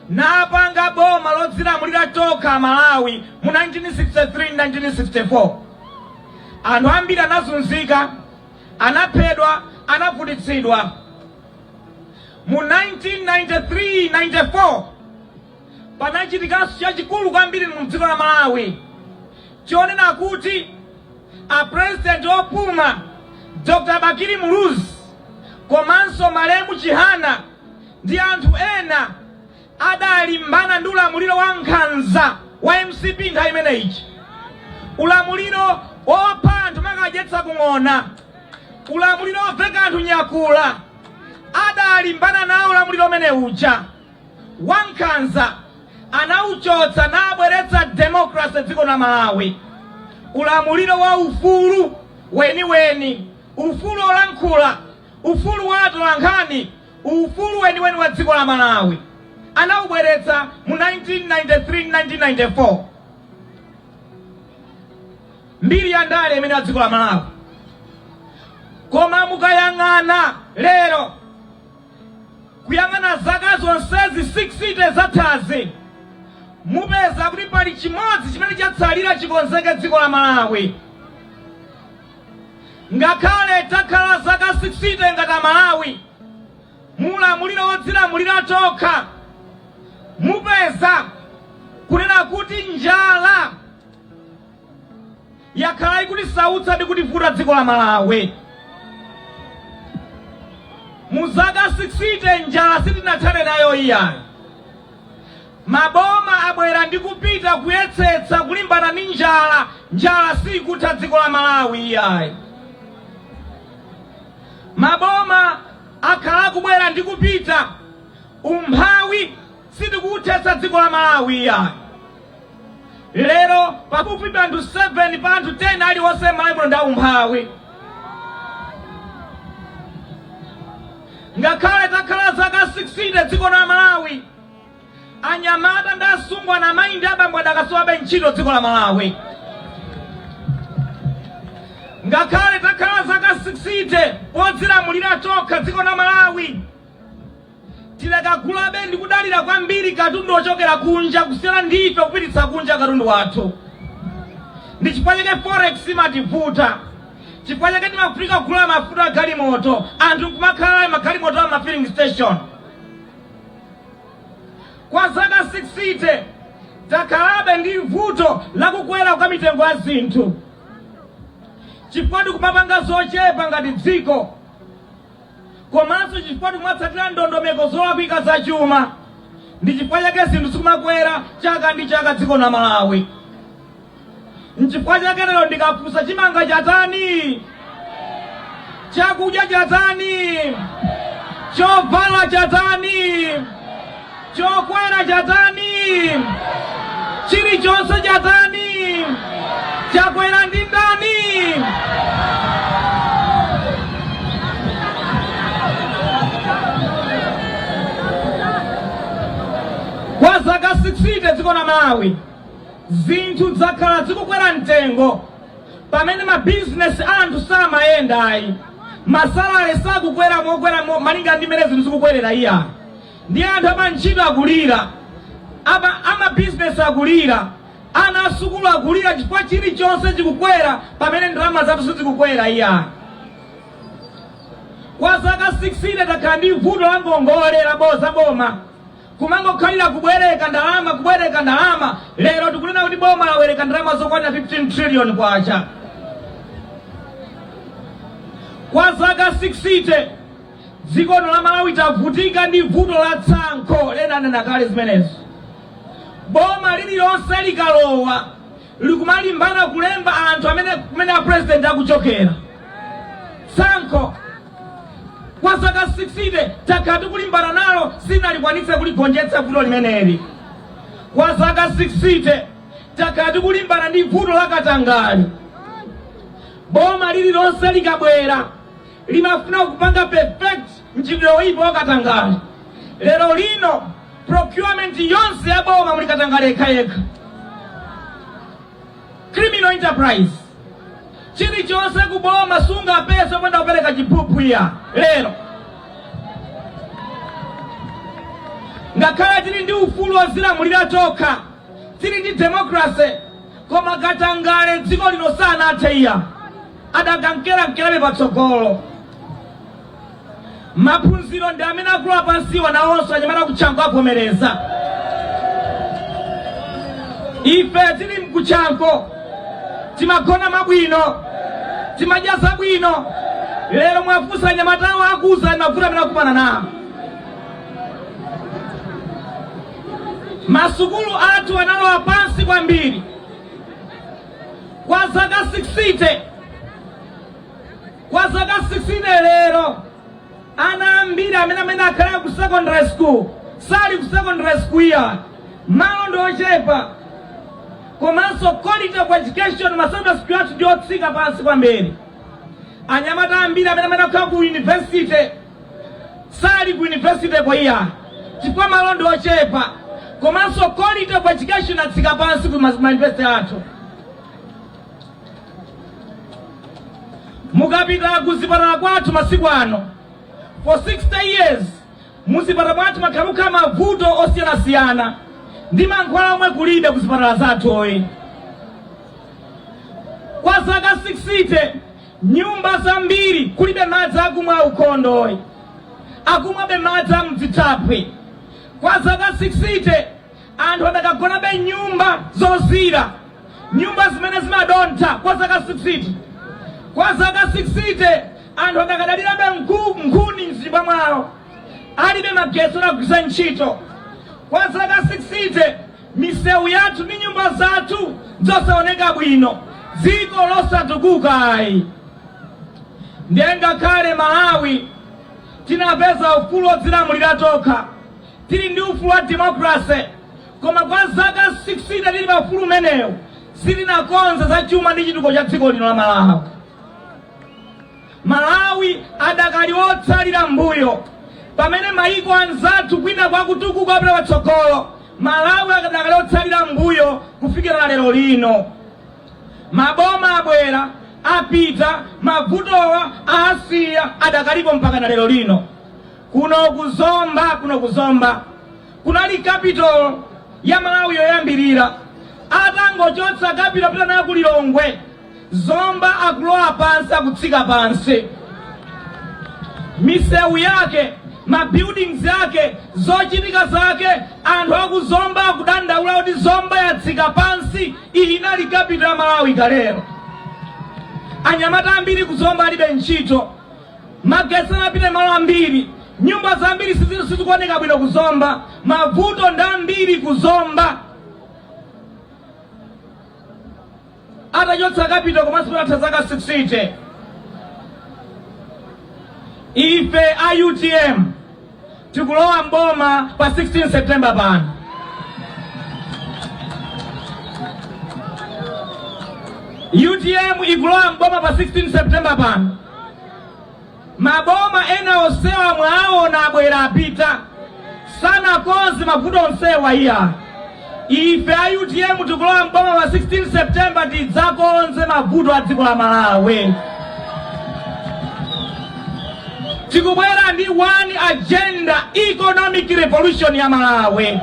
[SPEAKER 6] napanga boma lodzilamulira tokha Malawi mu 1963-1964. Anthu ambiri anazunzika, anaphedwa, anavutitsidwa. Mu 1993-94 panachitikanso chachikulu kwambiri mu dziko la Malawi chonena kuti a president opuma Dr. Bakiri Muluzi komanso Malemu Chihana ndi anthu ena adalimbana ndi ulamuliro wa Nkhanza wa MCP nthawi imeneyi. Ulamuliro wopha anthu makadyetsa kung'ona, ulamuliro woveka anthu nyakula, adalimbana nawo ulamuliro umene uja. Wa Nkhanza anauchotsa nabweretsa democracy dziko la Malawi. Ulamuliro wa ufulu weniweni, ufulu olankhula, ufulu wa atolankhani, ufulu weniweni wa dziko la Malawi anaubweretsa mu 1993-1994. Mbiri ya ndale imene ya dziko la Malawi. Koma mukayang'ana lero kuyang'ana zaka zonsezi 6 zathazi mupeza kuti pali chimodzi chimene chatsalira chikonzeke dziko la Malawi. Ngakhale takhala zaka 6 ngati Malawi mulamuliro wodzilamulira tokha, mupeza kunena kuti njala yakhala ikutisautsa ndi kutivuta dziko la Malawi. Mu zaka 6 njala sitinathane nayo iyayi. Maboma abwera ndi kupita kuyetsetsa kulimbana ndi njala njala sikutha dziko la Malawi iyayi. Maboma akhala kubwera ndi kupita, umphawi sitikuthetsa dziko la Malawi iyayi. Lero pafupi anthu 7 pa anthu 10 aliwonse Malawi ndi umphawi. Ngakhale takhala zaka 60 dziko la Malawi, anyamata ndi asungwana na amayi ndi abambo adakasowabe ntchito dziko la Malawi. Ngakhale takhala zaka 60 podzilamulira tokha dziko la Malawi, tilekagulabe ndi kudalira kwambiri katundu ochokera kunja kusiyana ndife kupititsa kunja katundu wathu. Ndi chifukwa chake forex imativuta, chifukwa chake timafika kugula mafuta a galimoto, anthu kumakhala magalimoto a ma filling station. Kwa zaka 60 takhalabe ndi vuto la kukwera kwa mitengo ya zinthu, chifukwa tikumapanga zochepa ngati dziko, komanso chifukwa tikumatsatira ndondomeko zolakwika za chuma. Ndi chifukwa chake zinthu zikumakwera chaka ndi chaka dziko la Malawi. Nchifukwa chake lero ndikafunsa chimanga chatani, chakudya chatani, chovala chatani, chokwera chatani, chilichonse chatani, chakwera ndi ndani? Kwa zaka 60 dziko la Malawi, zinthu zakhala zikukwera mtengo, pamene ma business anthu samayenda ayi. Masalale sakukwera mokwera malinga ndi mmene zinthu zikukwerera iya. Ndi anthu amantchito akulira, ama business akulira, ana asukulu akulira, chifukwa chilichonse chikukwera pamene ndalama zathu sizikukwera iya. Kwa zaka 60 takhala ndi vuto la ngongole la boza boma, kumangokhalira kubwereka ndalama. Lero tikunena kuti boma lawereka ndalama zokwana 15 trillion kwacha. Kwa zaka 60 dziko la Malawi tavutika ndi vuto la tsankho. Lenanena kale zimenezo. Boma lililonse likalowa likumalimbana kulemba anthu amene a president akuchokera. Tsankho kwa zaka 60 takhala tikulimbana nalo, sinalikwanitse kuligonjetsa vuto limeneli. Kwa zaka 60 takhala tikulimbana ndi vuto la katangale. Boma lililonse likabwera limafuna kupanga perfect mchitidwe ipo wa katangale. Lero lino procurement yonse ya boma muli katangale yekha. Criminal enterprise, chilichonse kuboma sunga pesa kwenda kupereka chiphuphu iya. Lero ngakhale tili ndi ufulu wozilamulira tokha, tili ndi democracy, koma katangale dziko lino sanathe iya, adakankerabe patsogolo. Maphunziro ndi amene akula pansiwa nawonso anyamata kuchanko avomereza. Ife tili mkuchanko, timagona mabwino, timadya zabwino. Lero mwafunsa anyamata awo akuza mavuto amene akumana nawo. Masukulu athu analowa pansi kwambiri. Kwa zaka 60 lero ana ambiri amene akhala ku secondary school sali ku secondary school iya, malo ndi ochepa, komanso quality of education masabda school athu ndiotsika pansi kwambiri. Anyamata ambiri amene akhala ku university sali ku university kwa iya, chifukwa malo ndi ochepa, komanso quality of education atsika pansi ku university athu. Mukapita kuzipatala kwathu masiku ano, for 60 years muzipatala kwathu makhaluka mavuto osiyanasiyana ndi mankhwala omwe kulibe kuzipatala zathu oyi. Kwa zaka 60 nyumba zambiri kulibe madzi akumwa ukhondo oyi, akumwabe madzi amdzitapwe. Kwa zaka 60 anthu adakagonabe nyumba zozira, nyumba zimene zimadontha. Kwa zaka 60 kwa zaka 60 anthu adakadalirabe nkhuni mzimba mwawo, alibe magetsi ogwiritsa ntchito. Kwa zaka 60 misewu yathu ndi nyumba zathu zosaoneka bwino, dziko losatukukayi. Ndenga kale Malawi tinapeza ufulu wodzilamulira tokha, tili ndi ufulu wa demokrasi, koma kwa zaka 16 tili pa ufulu umenewu sitinakonze za chuma ndi chitukuko cha dziko lino la Malawi. Malawi adakali otsalira mbuyo, pamene maiko anzathu kwina kwa kutukuka apita patsogolo, Malawi adakali otsalira mbuyo kufikira lero lino. Maboma abwera apita, mavutowa asiya, adakalipo mpaka na lero lino. Kuno kuzomba kunali capital ya Malawi yoyambirira, atangochotsa capital pita nayo kulilongwe, Zomba akulowa pansi akutsika pansi. Misewu yake, mabuildings yake, zochitika zake, anthu akuzomba akudandaula kuti Zomba yatsika pansi. Iyi inali capital ya Malawi kalero. Anyamata ambiri kuzomba alibe ntchito, magetsi anapita malo ambiri, nyumba zambiri sizikuoneka bwino kuzomba, mavuto ndambiri kuzomba. Atachotsa capital komanso patatha zaka 60. Ife a UTM tikulowa mboma pa 16 September pano. UTM ikulowa mboma pa 16 September pano. Maboma ena osewa mwaona abwera apita, sana konzi mavuto onsewa iya. Ife a UTM tikulowa mboma pa 16 September tidzakonze mavuto a dziko la Malawi. Tikubwera ndi one agenda, economic revolution ya Malawi.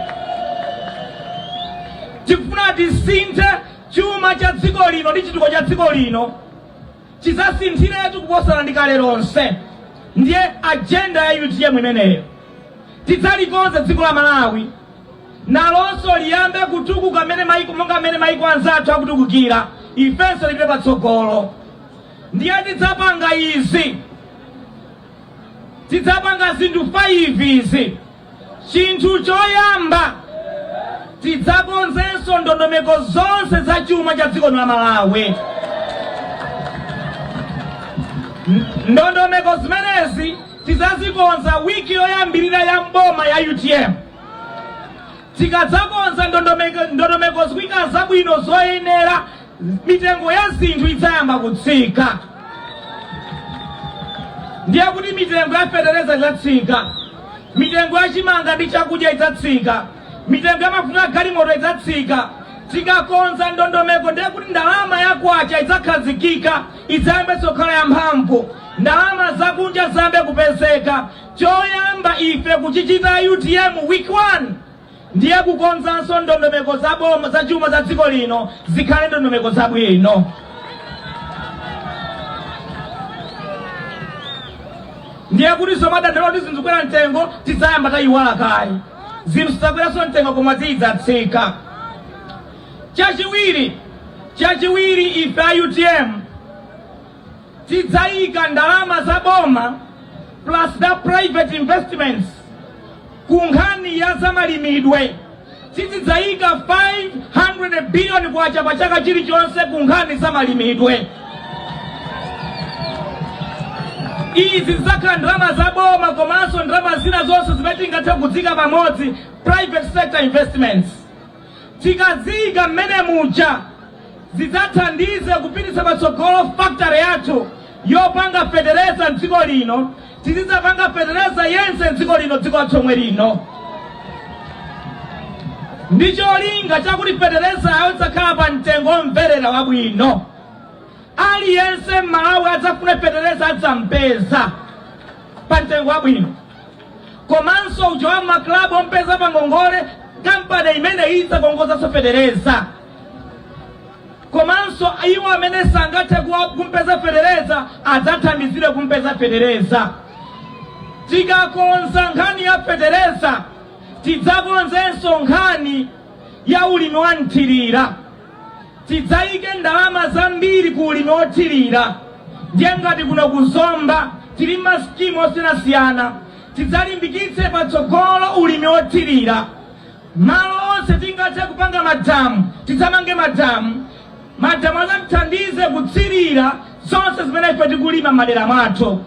[SPEAKER 6] Tikufuna tisinthe chuma cha dziko lino ndi chitukuko cha dziko lino chizasinthire kuposana ndi kale lonse. Ndiye agenda ya UTM imeneyo. Tidzalikonze dziko la Malawi nalonso liyambe kutukuka monga mmene maiko anzathu akutukukira, ifenso lipite patsogolo. Ndiye tidzapanga izi, tidzapanga zinthu 5 izi. Chinthu choyamba, tidzakonzenso ndondomeko zonse za chuma cha dziko la Malawi. Ndondomeko zimenezi tidzazikonza wiki yoyambirira ya mboma ya UTM. Tikadzakonza ndondomeko zikwika zabwino zoyenera, mitengo ya zinthu idzayamba kutsika. Ndiye kuti mitengo ya fetereza idzatsika, mitengo ya chimanga ndi chakudya idzatsika, mitengo ya mafuta a galimoto idzatsika. Tikakonza ndondomeko ndiye kuti ndalama ya kwacha idzakhazikika, idzayambenso kukhala yamphamvu, ndalama zakunja ziyambe kupezeka. Choyamba ife kuchichita UTM week 1 ndiye kukonzanso ndondomeko zaboma za chuma za dziko lino zikhale ndondomeko zabwino. Ndiye kuti zomadandalo kuti zinthu zikwera mtengo tidzayamba tayiwala kale, zinthu zidzakweranso mtengo koma zidzatsika. Chachiwiri ife a UTM tidzayika ndalama za boma plus the private investments ku nkhani ya zamalimidwe. Tidzayika 500 billion kwacha pa chaka chilichonse ku nkhani zamalimidwe. Izi zidzakhala ndalama za boma komanso ndalama zina zonse zimene tingathe kudzika pamodzi, private sector investments. Tikaziyika mmene muja zidzathandize kupititsa patsogolo factory yathu yopanga fetereza mdziko lino. Tizidzapanga fetereza yense mdziko lino, dziko lathomwe lino. Ndicho linga chakuti fetereza yawo idzakhala pa mtengo omverera wabwino. Aliyense Malawi adzafune fetereza adzampeza pa mtengo wabwino. Komanso uja wa maklabu ompeza pa ngongole, kampani imene idzakongoza fetereza. Komanso iwo amene sangathe kumpeza fetereza adzathandizire kumpeza fetereza. Tikakonza nkhani ya fetereza, tidzakonzenso nkhani ya ulimi wa nthirira. Tidzayike ndalama zambiri ku ulimi wothirira. Ndiye ngati kuno kuzomba tili maskimu osiyanasiyana, tidzalimbikitse patsogolo ulimi wothirira. Malo onse tingathe kupanga madamu, tidzamange madamu.
[SPEAKER 7] madamu adzatithandize kutsirira zonse zimene ife tikulima madera mwathu.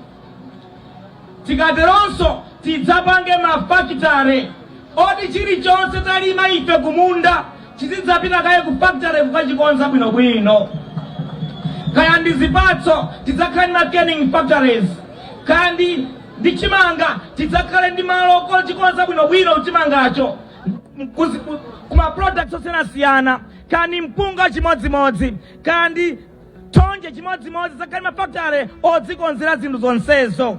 [SPEAKER 7] Tikateronso tidzapange mafakitare oti chilichonse talima ife kumunda chizidzapita kaye ku fakitare kukachikonza bwinobwino. Kaya ndi zipatso tidzakhala ndi ma canning factories, kaya ndi chimanga tidzakhale ndi malo ochikonza bwinobwino chimangacho kuma products osiyanasiyana, kaya ndi mpunga chimodzimodzi, kaya ndi thonje chimodzimodzi, tidzakhale mafakitare odzikonzera zinthu zonsezo.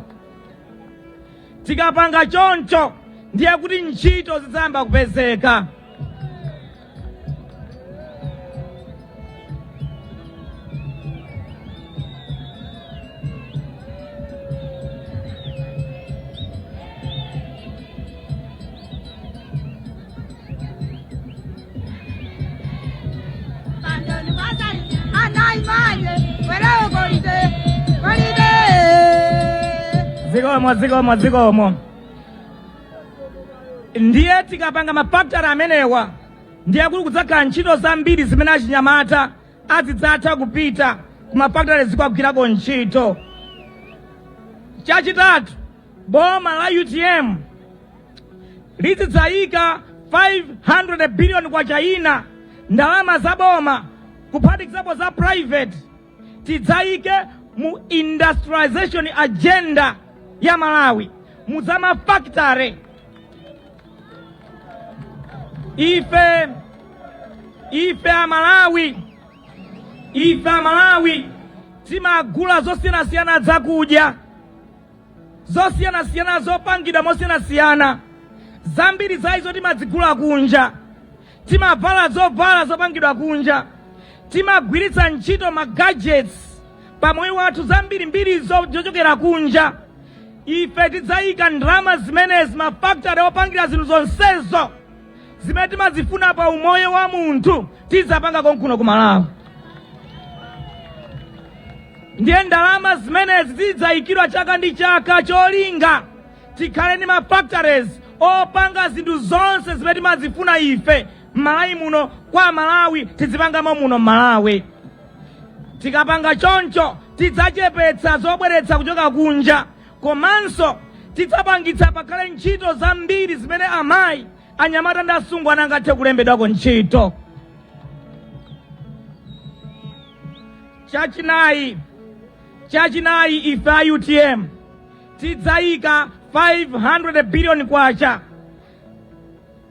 [SPEAKER 7] Tikapanga choncho ndiye kuti ntchito zidzayamba kupezeka. Zikomo. Ndiye tikapanga mafakitare amenewa ndiye kuti kudzakhala ntchito zambiri zimene achinyamata azidzatha kupita ku mafakitare zikagwirako ntchito. Chachitatu, boma la UTM lizidzayika 500 billion kwa China, ndalama za boma kuphatikizapo za private tidzayike mu industrialization agenda ya Malawi muza mafakitare. Ife Malawi timagula zosiyanasiyana zakudya, zosiyanasiyana zopangidwa mosiyanasiyana, zambiri za izo timazigula kunja, timavala zovala zopangidwa kunja, timagwiritsa ntchito ma gadgets pamoyo wathu zambiri zochokera kunja. Ife tidzayika ndalama zimenezi mafakitare opangira zinthu zonsezo zimene timazifuna pa umoyo wa munthu tidzapanga konkuno ku Malawi. Ndiye ndalama zimenezi zidzayikidwa chaka ndi chaka cholinga tikhale ndi mafakitaries opanga zinthu zonse zimene timazifuna ife m'Malawi muno. Kwa Malawi tizipangamo muno m'Malawi. Tikapanga choncho tidzachepetsa zobweretsa kuchoka kunja, komanso tidzapangitsa pakhale ntchito zambiri zimene amayi, anyamata ndi asungwana angathe kulembedwako ntchito. Chachinayi ife a UTM tidzayika 500 billion kwacha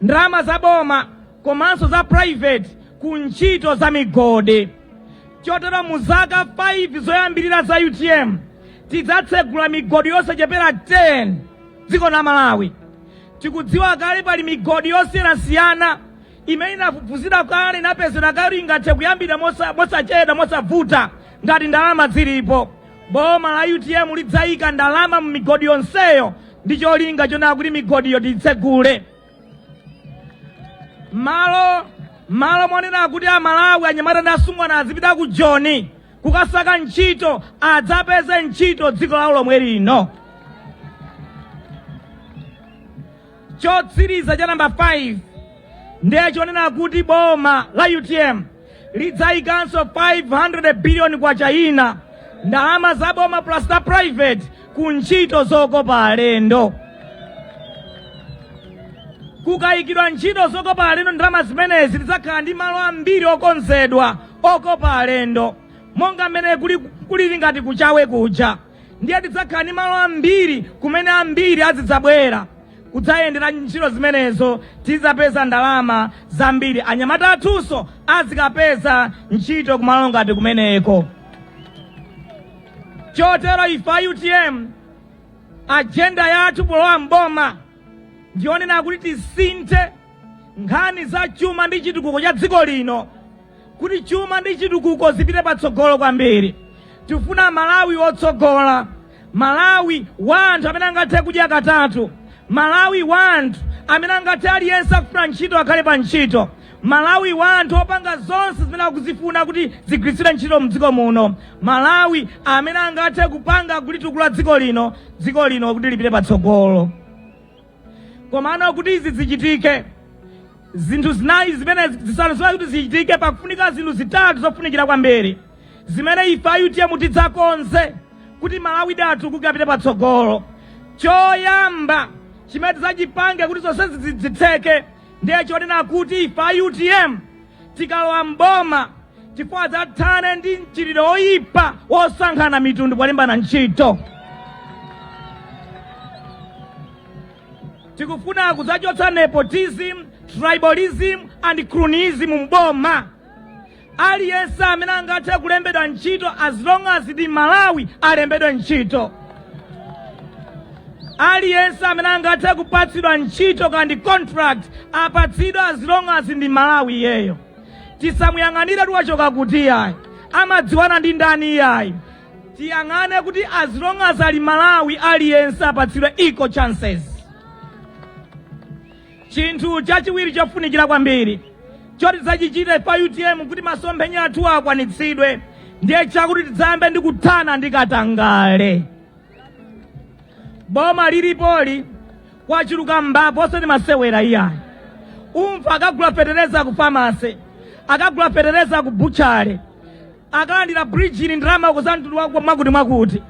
[SPEAKER 7] ndalama za boma komanso za private ku ntchito za migodi. Chotero mu zaka 5 zoyambirira za UTM tidzatsegula migodi yosachepera 10 dziko la Malawi. Tikudziwa kale pali migodi yosiyanasiyana imene inafufuzidwa kale inapezedwa kale ingathe kuyambira mosachedwa mosavuta ngati ndalama zilipo. Boma la UTM lidzayika ndalama mu migodi yonseyo ndi cholinga chonena kuti migodiyo titsegule. Malo monena kuti Amalawi anyamata ndi asungwana azipita ku Joni kukasaka ntchito adzapeze ntchito dziko lawo lomwe lino. Chotsiriza cha namba 5 ndiye chonena kuti boma la UTM lidzayikanso 500 billion kwa China, ndalama za boma plus za private ku ntchito zokopa alendo. Kukayikidwa ntchito zokopa alendo ndalama zimenezi lidzakhala ndi malo ambiri okonzedwa okopa alendo, monga mmene kulili ngati kuchawe kuja. Ndiye tidzakhala ndi malo ambiri kumene ambiri azidzabwera kudzayendera ntchito zimenezo, tidzapeza ndalama zambiri. Anyamata athunso azikapeza ntchito kumalo ngati kumeneko. Chotero ife a UTM agenda yathu polowa mboma ndionena kuti tisinthe nkhani za chuma ndi chitukuko cha dziko lino, kuti chuma ndi chitukuko zipite patsogolo kwambiri. Tifuna Malawi otsogola, Malawi wa anthu amene angathe kudya katatu, Malawi wa anthu amene angathe aliyense akufuna ntchito akhale pa ntchito, Malawi wa anthu opanga zonse zimene akuzifuna kuti zigwiritsidwe ntchito mdziko muno, Malawi amene angathe kupanga kulitukula dziko lino kuti lipite patsogolo. Komano kuti izi zichitike, zinthu zinayi zimene zisanu zimene kuti zichitike pakufunika zinthu zitatu zofunikira kwambiri zimene ife UTM tidzakonze kuti Malawi athu kukapita patsogolo. Choyamba chimene tidzachipange kuti zonse zitseke ndiye chonena kuti ife UTM tikalowa mboma chifukwa tidzathana ndi mchitidwe oyipa wosankhana mitundu polimbana ntchito. Tikufuna kudzachotsa nepotism, tribalism and cronyism mboma. Aliyense amene angathe kulembedwa ntchito as long as ndi Malawi alembedwe ntchito. Aliyense amene angathe kupatsidwa ntchito kandi contract apatsidwa as long as ndi Malawi yeyo. Tisamuyang'anire wachoka kuti yayi amadziwana ndi ndani yayi. Tiyang'ane kuti as long as ali Malawi aliyense apatsidwe equal chances. Chinthu chachiwiri chofunikira kwambiri choti tidzachichite pa UTM kuti masomphenya athu akwanitsidwe ndiye chakuti tidzayambe ndi kuthana ndi katangale. Boma lilipoli kwachuluka mbapo osati masewera iyayi. Umva akagula fetereza ku pharmacy, akagula fetereza ku butchery, akalandira bridge ndalama kuzantu mwakuti mwakuti.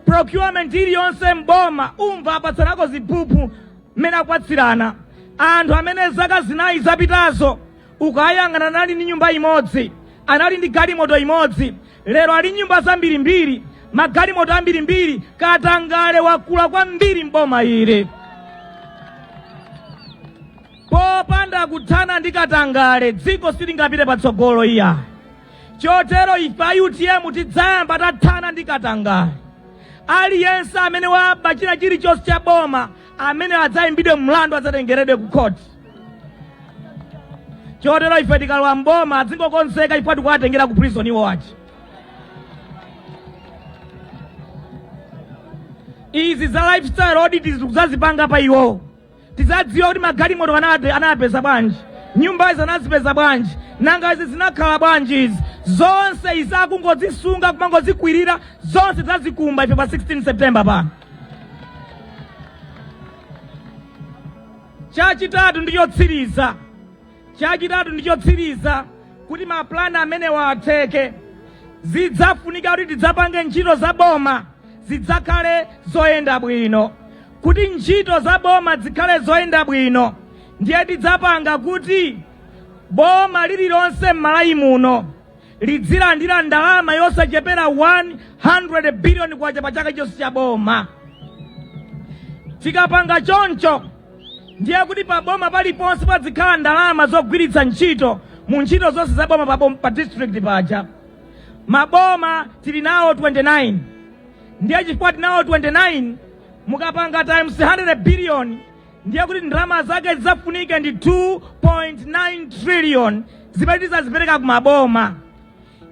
[SPEAKER 7] Procurement iliyonse mboma umva apatsanako ziphuphu mmene akwatsirana. Anthu amene zaka zinayi zapitazo ukayang'ana nali ndi nyumba imodzi, anali ndi galimoto imodzi, lero ali nyumba zambirimbiri, magalimoto ambirimbiri, katangale wakula kwambiri mboma ili. Popanda kuthana ndi katangale dziko silingapite patsogolo iya. Chotero ife UTM tidzayamba tathana ndi katangale. Aliyense amene waba chilichonse cha boma amene adzayimbidwe mlandu adzatengeredwe ku court. Chotero ife tikalowa mboma adzingokonzeka ife tikuwatengera ku prison watch. Izi za lifestyle audit tikudzazipanga pa iwo. Tidzadziwa kuti magalimoto anapeza bwanji, nyumba izi anazipeza bwanji, nanga izi zinakhala bwanji izi. Zonse izi akungodzisunga kumangodzikwirira zonse tidzazikumba ife pa 16 September pano. Chachitatu ndichotsiriza kuti maplani amene watheke zidzafunika kuti tidzapange ntchito za boma zidzakhale zoyenda bwino. Kuti ntchito za boma zikhale zoyenda bwino ndiye tidzapanga kuti boma lililonse m'Malawi muno lidzilandira ndalama yosachepera 100 billion kwacha pa chaka chonse cha boma. Tikapanga choncho ndiye kuti pa boma paliponse padzikhala ndalama zogwiritsa ntchito mu ntchito zonse za boma pa district paja. Maboma tili nawo 29. Ndiye chifukwa tinawo 29 mukapanga times 100 billion ndiye kuti ndalama zake zidzafunike ndi 2.9 trillion zimene tizazipereka ku maboma.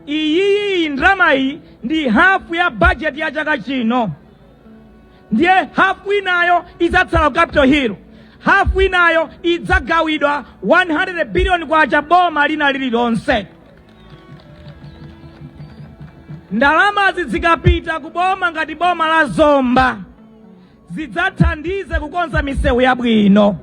[SPEAKER 7] Iyi ndalama iyi ndi hafu ya budget ya chaka chino. Ndiye hafu inayo idzatsala ku Capitol Hill, hafu inayo idzagawidwa 100 billion kwacha boma lina lililonse. Ndalama zikapita ku boma ngati boma la Zomba zidzathandize kukonza misewu yabwino,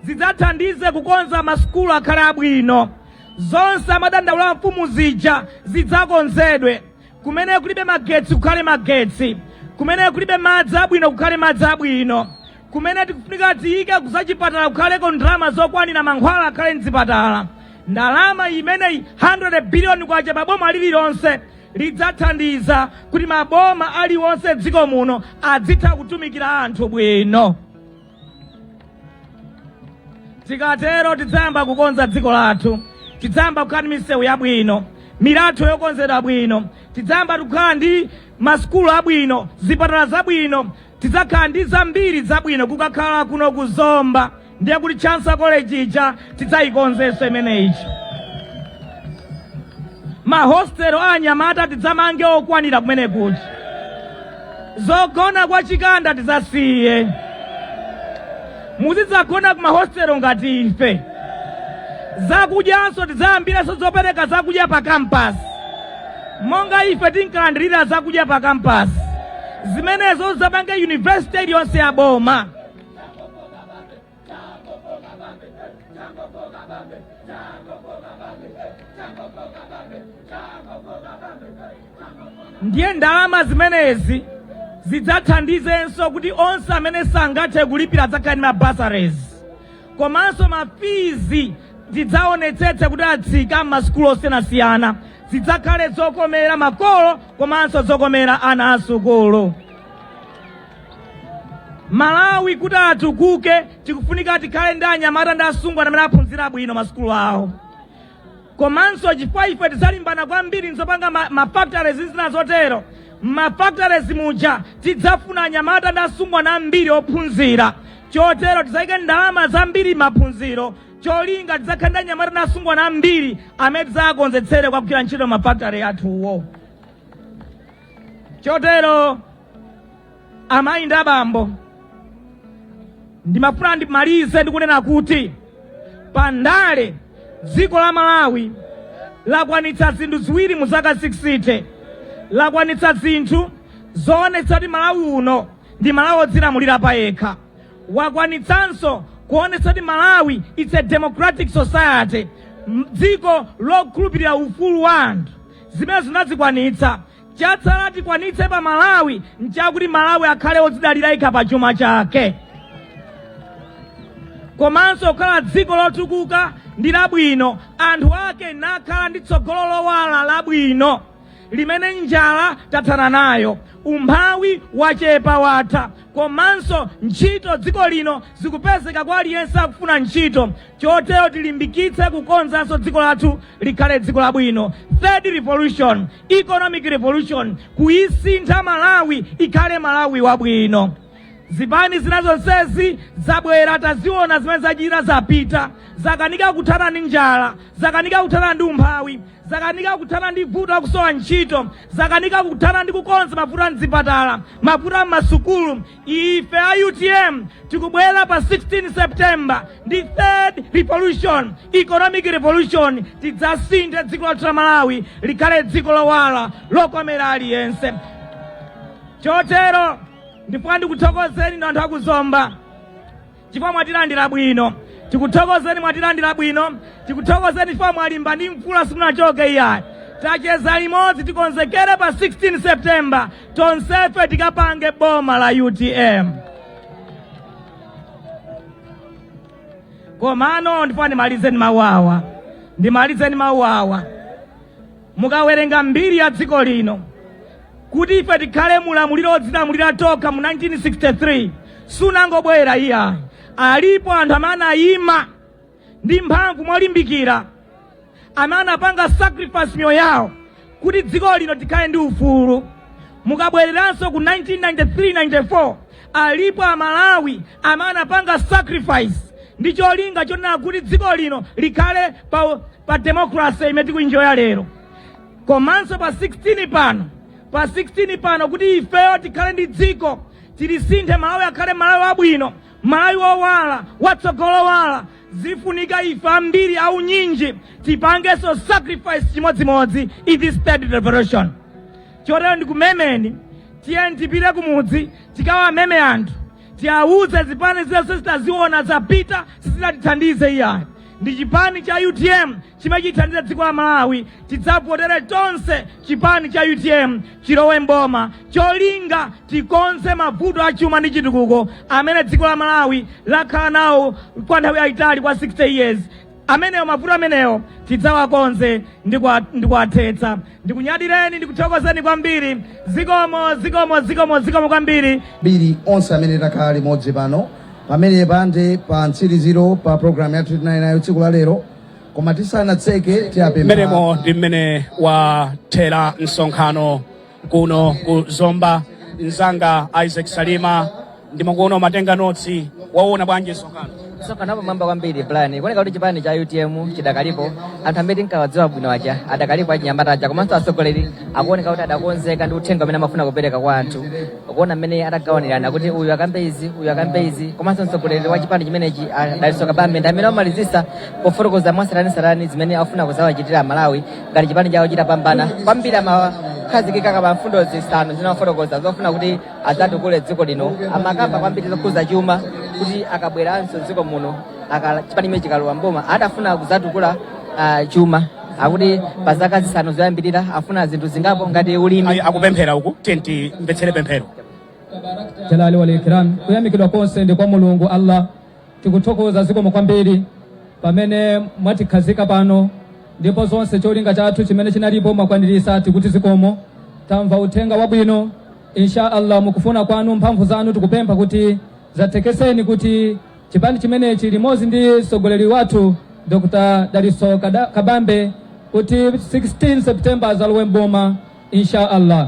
[SPEAKER 7] zidzathandize kukonza masukulu akhale abwino, zonse amadandaula mfumu zija zidzakonzedwe. Kumene kulibe magetsi kukhale magetsi, kumene kulibe madzi abwino kukhale madzi abwino, kumene tikufunika tiyike kuzachipatala kukhaleko ndalama zokwanira mankhwala akhale mzipatala. Ndalama imeneyi 100 billion kwacha pa boma lililonse lidzathandiza kuti maboma aliwonse dziko muno adzitha kutumikira anthu bwino. Tikatero tidzayamba kukonza dziko lathu, tidzayamba kukhala ndi misewu yabwino, milatho yokonzedwa bwino, tidzayamba kukhala ndi masukulu abwino, zipatala zabwino, tidzakhala ndi zambiri zabwino. Kukakhala kuno ku Zomba ndiye kuti Chansa College ija tidzayikonzenso imeneyi. Mahostelo anyamata tidzamange okwanira kumene kuti. Zogona kwa chikanda tidzasiye. Muzidzagona ku mahostelo ngati ife. Zakudyanso tidzayambiranso zopereka zakudya pa campus. Monga ife tinkalandirira zakudya pa campus. Zimenezo zapange university yonse ya boma. ndiye ndalama zimenezi zidzathandizenso kuti onse amene sangathe kulipira adzakhale ndi mabasaries, komanso mafizi tidzaonetsetse kuti atsika m'masukulu osiyanasiyana zidzakhale zokomera makolo komanso zokomera ana asukulu. Malawi kuti atukuke tikufunika tikhale ndi anyamata ndi asungwana amene aphunzira bwino masukulu awo, komanso chifukwa ife tidzalimbana kwambiri nzopanga mafactories zina zotero. Mafactories muja tidzafuna anyamata ndi asungwana ambiri ophunzira, chotero tidzayike ndalama zambiri maphunziro, cholinga tidzakhale ndi anyamata ndi asungwana ambiri amene tidzakonzetsere kwagwira ntchito mafactory athuwo. Chotero amayi ndi abambo, ndimafuna ndimalize ndikunena kuti pandale dziko la Malawi lakwanitsa zinthu ziwiri mu zaka 60. Lakwanitsa zinthu zoonetsa kuti Malawi uno ndi Malawi odzilamulira pa yekha. Wakwanitsanso kuonetsa kuti Malawi it's a democratic society, dziko lokhulupirira ufulu wa anthu. Zimene zinazikwanitsa, chatsala tikwanitse pa Malawi nchakuti Malawi akhale odzidalira yekha pa chuma chake, komanso kukhala dziko lotukuka ndi labwino, anthu ake nakhala ndi tsogolo lowala labwino limene njala tathana nayo, umphawi wachepa watha, komanso ntchito dziko lino zikupezeka kwa aliyense akufuna ntchito. Chotero tilimbikitse kukonzanso dziko lathu likhale dziko labwino. Third revolution, economic revolution, kuyisintha Malawi ikhale Malawi wabwino. Zipani zina zonsezi zabwera taziona zimene zachita zapita, zakanika kuthana ndi njala, zakanika kuthana ndi umphawi, zakanika kuthana ndi vuto lakusowa ntchito, zakanika kuthana ndi kukonza mavuto mzipatala, mavuto m'masukulu. Ife a UTM tikubwera pa 16 September ndi third revolution, economic revolution. Tidzasinthe dziko lathu la Malawi likhale dziko lowala lokomera aliyense. Chotero ndifuna ndikuthokozeni anthu akuzomba chifukwa mwatilandira bwino, tikuthokozeni mwatilandira bwino, tikuthokozeni chifukwa mwalimba ndi mvula simunachoke iyayi. Tacheza limodzi tikonzekere pa 16 September tonsefe tikapange boma la UTM. Komano ndifuna ndimalizeni mawu awa. Mukawerenga mbiri ya dziko lino kuti ife tikhale mulamuliro odzilamulira tokha mu 1963 sunangobwera iyayi. Alipo anthu amene ayima ndi mphamvu molimbikira, amene anapanga sacrifice miyoyo yawo kuti dziko lino tikhale ndi ufulu. Mukabwereranso ku 1993-94 alipo Amalawi amene anapanga sacrifice ndi cholinga chonena kuti dziko lino likhale pa democracy imene tikuenjoya lero. Komanso pa 16 pano kuti ifeyo tikhale ndi dziko tilisinthe Malawi akhale Malawi wabwino, Malawi wowala, watsogolo wala. Zifunika ife ambiri au nyinji tipangeso sacrifice chimodzimodzi in this third revolution. Chotero ndikumemeni tiyeni tipite kumudzi tikawameme anthu, tiawuze zipani zonse zitaziona zapita sizinatithandize iyayi. Ndi chipani cha UTM chimene chithandiza dziko la Malawi. Tidzavotere tonse chipani cha UTM chilowe mboma, cholinga tikonze mavuto achuma ndi chitukuko amene dziko la Malawi lakhala nawo kwa nthawi yayitali kwa 60 years. Amenewo mavuto amenewo tidzawakonze ndikuwathetsa. Ndikunyadireni, ndikuthokozeni kwambiri. Zikomo kwambiri.
[SPEAKER 2] Biri onse amene takhala limodzi pano pamene pande pa mtsiriziro pa programu yathu tinali nayo tsiku la lero, koma tisanatseke tiyapempha.
[SPEAKER 8] Menemo ndi mmene wathera msonkhano kuno ku Zomba. Mzanga Isaac Salima ndimakuona umatenga notsi, waona bwanji msonkhano?
[SPEAKER 9] Msonkhano mwamba kwambiri plan kuoneka kuti chipani cha UTM chidakalipo, anthu ambiri nkawadziwa bwino aja adakalipo achinyamata aja, komanso atsogoleri akuoneka kuti adakonzeka ndi uthenga umene amafuna kupereka kwa anthu, kuona mmene adagawanirana kuti uyu akambe izi, komanso mtsogoleri wa chipani chimenechi Daliso Kabambe ndi amene amalizisa pofotokoza mwatsatanetsatane zimene afuna kuzawachitira Malawi ngati chipani chawo chitapambana kwambiri. Amakhazikika kapa mfundo zisanu zinafotokoza zofuna kuti adzatukule dziko lino, amakamba kwambiri zokhuza chuma kuti akabweranso dziko muno chipani chimene chikalowa mboma adafuna kudzatukula chuma akuti pa zaka zisanu zoyambirira afuna zinthu zingapo ngati ulimi.
[SPEAKER 8] Akupemphera uku tenti mbetsere pemphero.
[SPEAKER 10] Jalali wal ikram, kuyamikidwa konse ndi kwa Mulungu Allah. Tikuthokoza zikomo kwambiri pamene mwatikhazika pano ndipo zonse cholinga chathu chimene chinalipo mwakwanirisa tikuti zikomo. Tamva uthenga wabwino, insha Allah mukufuna kwanu mphamvu zanu tikupempha kuti zatekeseni kuti chipani chimenechi limodzi ndi sogoleri wathu Dr. Daliso Kabambe kuti 16 September azalowe mboma insha Allah.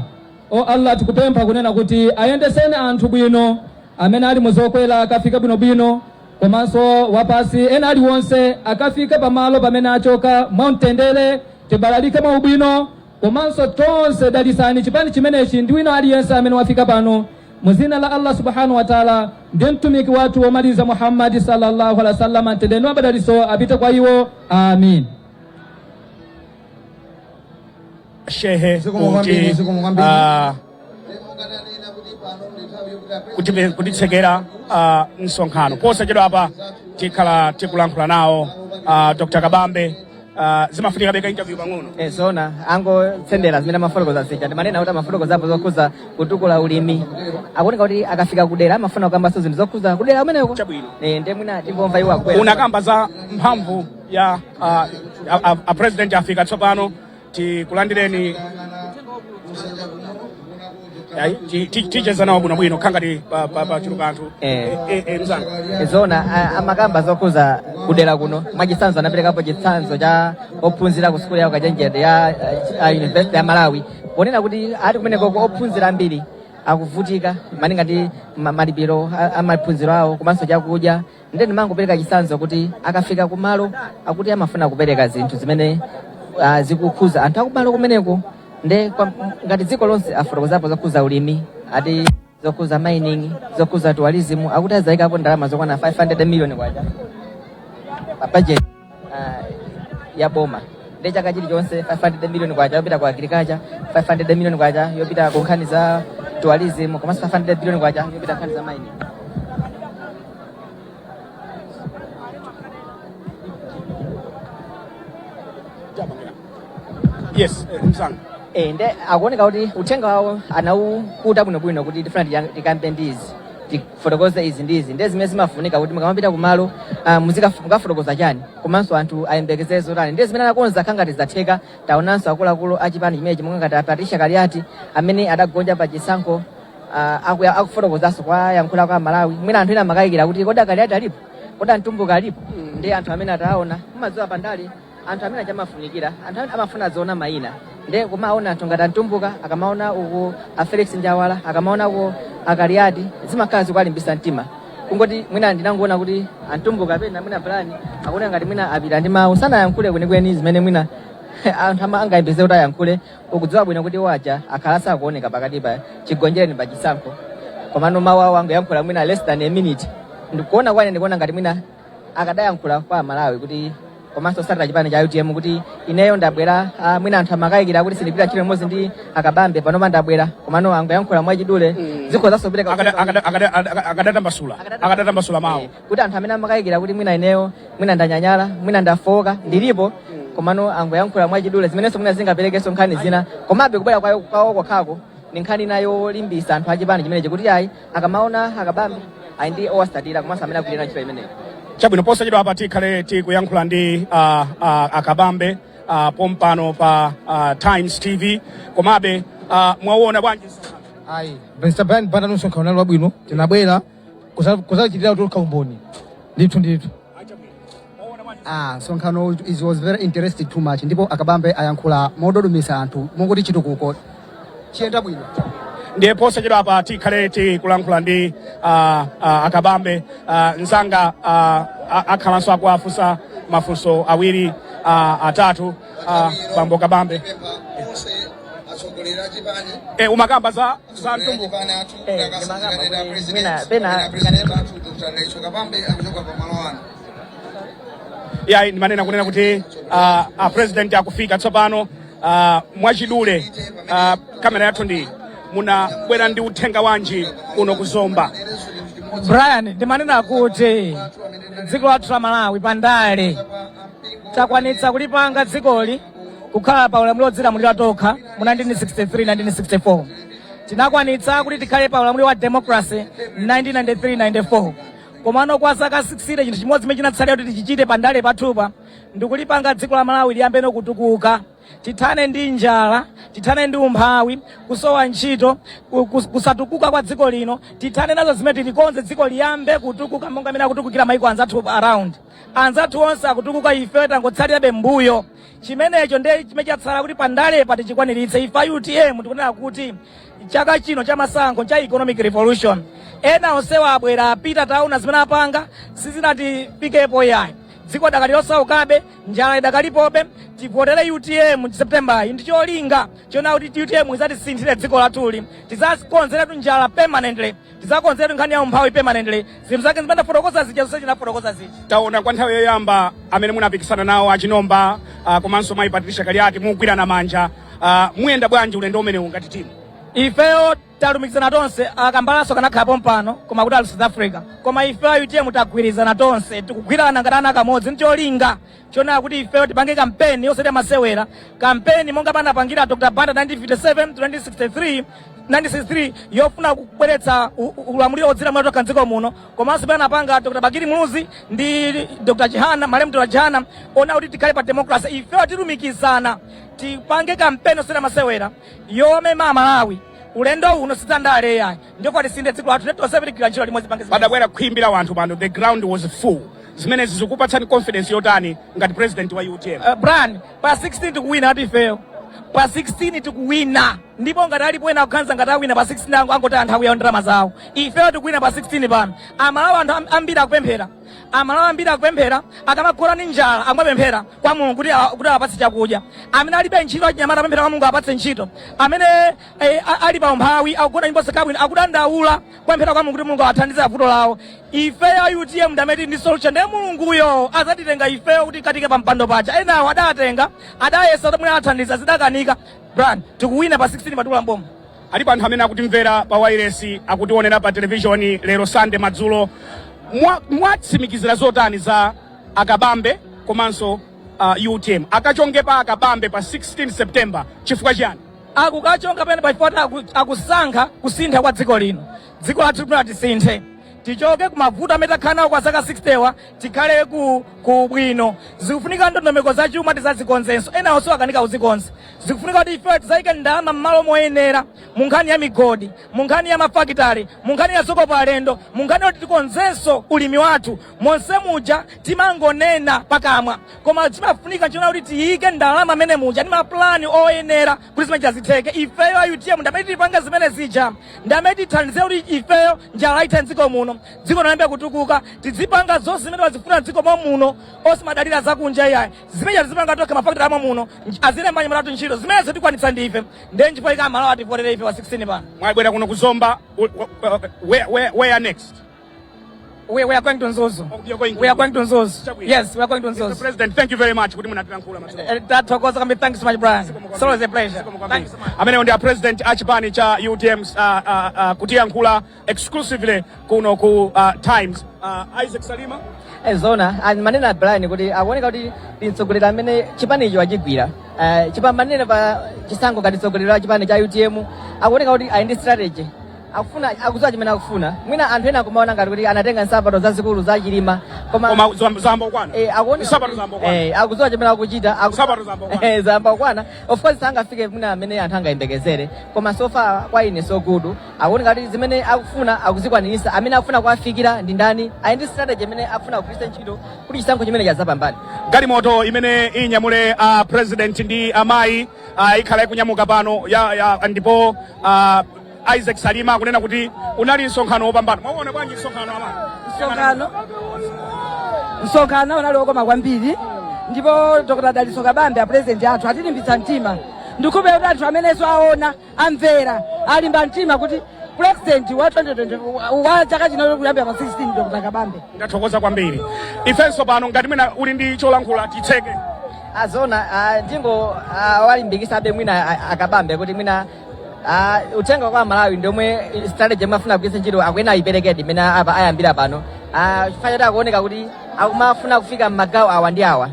[SPEAKER 10] O Allah tikupempha kunena kuti ayendeseni anthu bwino amene ali muzokwera akafika bwinobwino, komanso wapasi ena aliwonse akafike pamalo pamene achoka mwaumtendere, tibalalike mwaubwino, komanso tonse dalisani chipani chimenechi ndi wina aliyense amene wafika pano muzina la Allah subhanahu wa ta'ala ndi mtumiki wathu womaliza Muhammad sallallahu alaihi wasallam. Mtendere abadaliso apite kwa iwo, amin.
[SPEAKER 8] Shehe kutitsekera msonkhano posachedwa apa tikhala tikulankhula nawo Dr. Kabambe. Zimafunika beka interview pang'ono.
[SPEAKER 9] Zona angotsendera zimene mafotokoza zija ndimanena kuti mafotokoza apo zokhuza kutukula ulimi akuoneka kuti akafika kudera amafuna kukambanso zinthu zokhuza kudera kumeneko ndi mwina timbomva iwo akwera.
[SPEAKER 8] Unakamba za mphamvu ya a president afika tsopano tikulandireni ticheza nawo bwinobwino khangati pa chilukanthu mzanga.
[SPEAKER 9] Zona amakamba zokhuza kudera kuno mwachitsanzo anaperekapo chitsanzo cha ophunzira ku sukulu yawo Kajenjede ya University ya Malawi ponena kuti ati kumeneko ophunzira ambiri akuvutika maninga ndi malipiro amaphunziro awo komanso chakudya. Ndeni mangopereka chitsanzo kuti akafika kumalo akuti amafuna kupereka zinthu zimene zikukhuza anthu akumalo kumeneko. Nde ngati dziko lonse afotokozapo zokhuza ulimi ati zokhuza mining zokhuza tourism akuti azayikapo ndalama zokwana 500 million kwacha pa budget ya boma. Nde chaka chilichonse 500 million kwacha yopita kwa agriculture, 500 million kwacha yopita ku nkhani za tourism, komanso 500 billion kwacha yopita nkhani za mining.
[SPEAKER 8] Yes, mzanga.
[SPEAKER 9] Nde akuoneka kuti uthenga wawo anaukuta bwinobwino kuti different tikampe ndizi tifotokoze izi ndizi ndi zimene zimafunika kuti mukamapita kumalo mukafotokoza chani komanso anthu ayembekezere zotani. Ndi zimene anakonza khangati zatheka taonanso akuluakulu achipani chimenechi monga ngati Patricia Kaliati amene adagonja pa chisankho akufotokozanso kwa yankhula kwa Malawi. Mwina anthu ena amakayikira kuti kodi Kaliati alipo, kodi Ntumbuka alipo. Ndi anthu amene ataona mumadziwa pandali anthu amene achamafunikira anthu amafuna zoona mayina. Nde kumaona anthu ngati Ntumbuka akamaona uku Felix Njawala akamaona uku Kaliati zimakhala zikulimbitsa mtima kungoti mwina ndinangoona kuti Ntumbuka pena mwina plani akuona ngati mwina apita ndi mawu sanayankhule kwenikweni zimene mwina anthu angayembekeze kuti ayankhule ukudziwa bwino kuti waja akhalasa akuoneka pakati pa chigonjereni pa chisankho komano mawu awo angoyankhula mwina less than a minute. Ndikuona kwene ndikuona ngati mwina akadayankhula kwa Malawi kuti komanso satira chipani cha UTM kuti ineyo ndabwera mwina anthu amakayikira kuti sindipita chilo limodzi ndi Akabambe panopa ndabwera komano angoyankhula mwachidule zikho zasopereka
[SPEAKER 8] akadatambasula mawu
[SPEAKER 9] kuti anthu amene amakayikira kuti mwina ineyo mwina ndanyanyala mwina ndafoka ndilipo komano angoyankhula mwachidule zimenenso mwina zingaperekenso nkhani zina komabe kubwera kwawo kwakhako ni nkhani nayo limbisa anthu achipani chimenechi kuti ayi akamaona Akabambe ayi ndi owasatira komanso amene akulira ntchito imeneyo.
[SPEAKER 8] Chabwino posachedwa apa tikhale tikuyankhula ndi Akabambe pompano pa Times TV komabe mwaona bwanji
[SPEAKER 11] ayi Mr. Brian banda msonkhano wabwino tinabwera kuzachitira kuti umboni ndithu
[SPEAKER 12] msonkhano it was very interesting too much ndipo Akabambe ayankhula mododumisa anthu mongoti chitukuko chiyenda bwino.
[SPEAKER 8] Ndiye posachedwa apa tikhale tikulankhula ndi Akabambe nzanga akhalanso akuafusa mafunso awiri atatu Bambo Kabambe. Umakamba za Ntumbuka ya manena kunena kuti president akufika tsopano mwachidule kamera yathu ndi munabwera ndi uthenga wanji uno kuzomba.
[SPEAKER 7] Brian ndimanena kuti dziko lathu la Malawi pandale takwanitsa kulipanga dzikoli kukhala pa ulamuliro odzilamulira tokha mu 1963-1964 tinakwanitsa kuti tikhale pa ulamuliro wa democracy 1993-94 komano kwa zaka 60 chinthu chimodzi chimene chinatsalira kuti tichichite pandale pathupa ndikulipanga dziko la Malawi liyambeno kutukuka tithane ndi njala tithane ndi umphawi kusowa ntchito kusatukuka kwa dziko lino tithane nazo zimene tilikonze dziko liyambe kutukuka monga amene akutukukira maiko anzathu around anzathu onse akutukuka ife tangotsalirabe mbuyo chimenecho ndiye chimene chatsala kuti pandale patichikwaniritse ife UTM tikunena kuti chaka chino cha masankho cha economic revolution ena onsewa abwera apita tauna zimene apanga sizinatipikepo yayi dziko dakali losaukabe njala idakalipobe tivotere UTM September ndi cholinga chona kuti UTM izatisinthire dziko latuli tizakonzeratu njala permanently tizakonzeratu nkhani ya umphawi permanently zinthu zake zimene fotokoza zija zonse chinafotokoza zija
[SPEAKER 8] taona kwa nthawi yoyamba amene munapikisana nawo achinomba komanso mayi Patricia Kaliati mugwirana manja muyenda bwanji ulendo umene ngati timu
[SPEAKER 7] ifeyo talumikizana tonse akambalaso kanakhapo mpano koma kuti ali South Africa koma ifeyo UTM tagwirizana tonse tikugwirana ngati ana kamodzi ndicholinga chona kuti ifeyo tipange kampeni yosati masewera kampeni monga panapangira Dr. Banda 1957 to 1963 yofuna kubweretsa ulamuliro odzilamulira tokha mdziko muno komanso panapanga Dr. Bakiri Muluzi ndi Dr. Jihana Malemu Dr. Jihana ona kuti tikhale pa democracy ifeyo tilumikizana tipange kampeni yosati masewera yomema Malawi ulendo uno sitandale yayi ndipo tisinde dziko lathu netosepirikira ntchito limodzi pange
[SPEAKER 8] padabwera kukhimbira wanthu pano the ground was full zimene zikupatsani confidence yotani ngati president wa UTM
[SPEAKER 7] Brian pa 16 tikuwina ati ifeyo pa 16 tikuwina ndipo ngati alipo ena kukhanza ngati awina pa 16 angoti anthawi ya ndalama zawo ifeyo tikuwina pa 16 pano amalawi anthu ambiri akupemphera amalawi ambiri akupemphera akamakhala ndi njala amapemphera kwa Mulungu kuti apatse chakudya amene alibe ntchito achinyamata apemphera kwa Mulungu apatse ntchito amene ali pa umphawi akugona nyimbo zakabwino akudandaula kupemphera kwa Mulungu kuti Mulungu athandize vuto lawo ifeyo UTM ndameti ndi solution ndiye Mulunguyo azatitenga ifeyo kuti katike pa mpando paja enawo adatenga adayesa kuti mwina athandiza zidakanika Brian tikuwina pa 16 patula mboma
[SPEAKER 8] alipo anthu amene akutimvera pa wireless akutionera pa television lero Sunday madzulo mwatsimikizira zotani za akabambe komanso UTM akachonge pa akabambe pa 16 September chifukwa chani
[SPEAKER 7] akukachonga pene pachifukwa akusankha kusintha kwa dziko lino dziko lathu lino tisinthe tichoke kumavuto amene takhala kwa zaka 60 tikhale ku bwino zikufunika ndondomeko za chuma tizazikonzenso ena onse akanika uzikonza zikufunika kuti ife tizayike ndalama m'malo moyenera mu nkhani ya migodi mu nkhani ya mafakitale mu nkhani ya zokopa alendo mu nkhani yoti tikonzenso ulimi wathu monse muja timangonena pakamwa koma timafunika nchona kuti tiyike ndalama amene muja ndi maplani oyenera kuti zimene chazitheke ifeyo UTM ndamene tipanga zimene zija ndamene tithandize kuti ifeyo njala ithe mdziko muno dziko linayambe kutukuka tizipanga zonse zimene wazifuna dziko muno osimadalira zakunja iyayi zimene tizipanga tokha mafakitale amo muno azilemba nyamata ntchito zimene zitikwanitsa ndife ndiye nchifukwa ika amalawi ativotere ife wa 16 pano
[SPEAKER 8] mwabwera kuno kuzomba where next
[SPEAKER 7] we are going to Nzuzu. We are going to Nzuzu. Yes, we are going to Nzuzu.
[SPEAKER 8] Mr. President, thank you very much.
[SPEAKER 7] Thank you so much, Brian. It's always a pleasure. Thank you so much.
[SPEAKER 8] Amene ndi President achipani cha UTM kutiyankhula exclusively kuno ku Times. Isaac Salima.
[SPEAKER 9] Zona manena Brian kuti akuoneka kuti nditsogolera amene chipanicho achigwira chipambanene pa chisankho ngati tsogolera chipani cha UTM akuoneka kuti ali ndi strategy akufuna akuzoa chimene akufuna mwina anthu ena kumaona ngati kuti anatenga nsapato zazikulu za chilima
[SPEAKER 8] koma zambo kwana nsapato zambo kwana
[SPEAKER 9] akuzoa chimene akuchita
[SPEAKER 8] nsapato zambo kwana
[SPEAKER 9] zambo kwana of course sangafike mwina amene anthu angayembekezere koma so far kwa ine so good akuoneka kuti zimene akufuna akuzikwanirisa amene akufuna kuwafikira ndi ndani ali ndi strategy imene akufuna kugwiritsa ntchito kuti chisankho chimene chazapambana
[SPEAKER 8] galimoto imene inyamule president ndi amayi ikhala ikunyamuka pano ndipo Isaac Salima kunena kuti unali msonkhano wopambana mwaona bwanji msonkhano amani
[SPEAKER 13] msonkhano unali wokoma kwambiri ndipo Dr. Daliso Kabambe president athu atilimbitsa mtima ndikupe kuti anthu amenenso aona amvera alimba mtima kuti president wa 2020 wa chaka chino kuyambira pa 16 Dr. Kabambe
[SPEAKER 8] ndathokoza kwambiri ifenso pano ngati mwina uli ndi cholankhula titseke
[SPEAKER 9] azona ndingo walimbikisabe mwina akabambe kuti mwina utenga kwa Malawi ndomwe strategy mafuna kugwiritsa ntchito akwena ayiperekedi imene ayambira pano chifukwa choti akuoneka kuti akumafuna kufika m'magawo awa ndi awa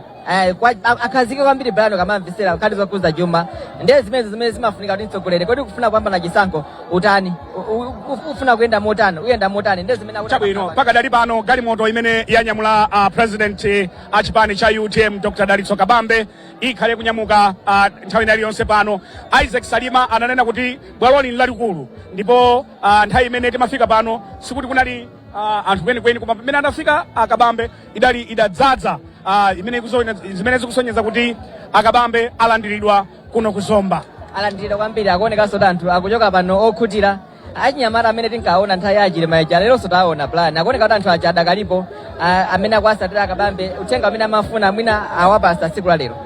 [SPEAKER 9] akhazike kwambiri Brian kamamvisera nkhani zokuza chuma ndiye zimene zimafunika kuti mtsogoleri kodi kufuna kupambana chisankho utani ufuna kuyenda motani uyenda motani ndiye zimene
[SPEAKER 8] chabwino pakadali pano galimoto imene yanyamula president achipani cha UTM Dr. Dalitso Kabambe ikhale kunyamuka nthawi iliyonse pano. Isaac Salima ananena kuti bwaloli ni lalikulu ndipo nthawi imene timafika pano sikuti kunali anthu kwenikweni koma pamene anafika Kabambe idadzaza zimene zikusonyeza kuti Kabambe alandiridwa kuno kuzomba.
[SPEAKER 9] Alandiridwa kwambiri akuonekanso kuti anthu akuchoka pano okhutira achinyamata amene tinkaona nthawi yachilima ija lero sotaona plan akuoneka kuti anthu aja adakalipo amene akuasatira Kabambe uthenga amene amafuna mwina awapasa tsiku la lero.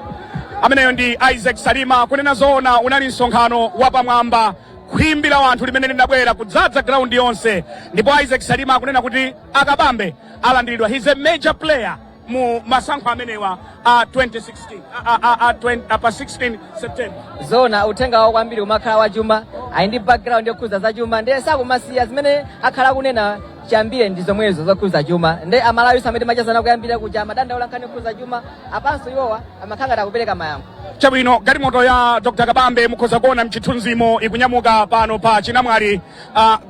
[SPEAKER 8] Ameneyo ndi Isaac Salima. Kunena zoona unali msonkhano wapamwamba kuimbira wanthu limene linabwera kudzaza ground yonse ndipo Isaac Salima akunena kuti Kabambe alandiridwa. He's a major player mu masankho amenewa 2016 pa 16 September.
[SPEAKER 9] Zona uthenga wawo kwambiri umakhala wa chuma ali ndi background yokuza za chuma ndiye sakumasiya zimene akhala kunena chambire ndi zomwezo zokuza chuma ndiye amalawi samene machazana kuyambira kuja madandaula nkhani yokuza chuma apanso iwowa amakhanga kupereka mayankho.
[SPEAKER 8] Chabwino galimoto ya Dr. Kabambe mukhoza kuona mchithunzimo ikunyamuka pano pa Chinamwali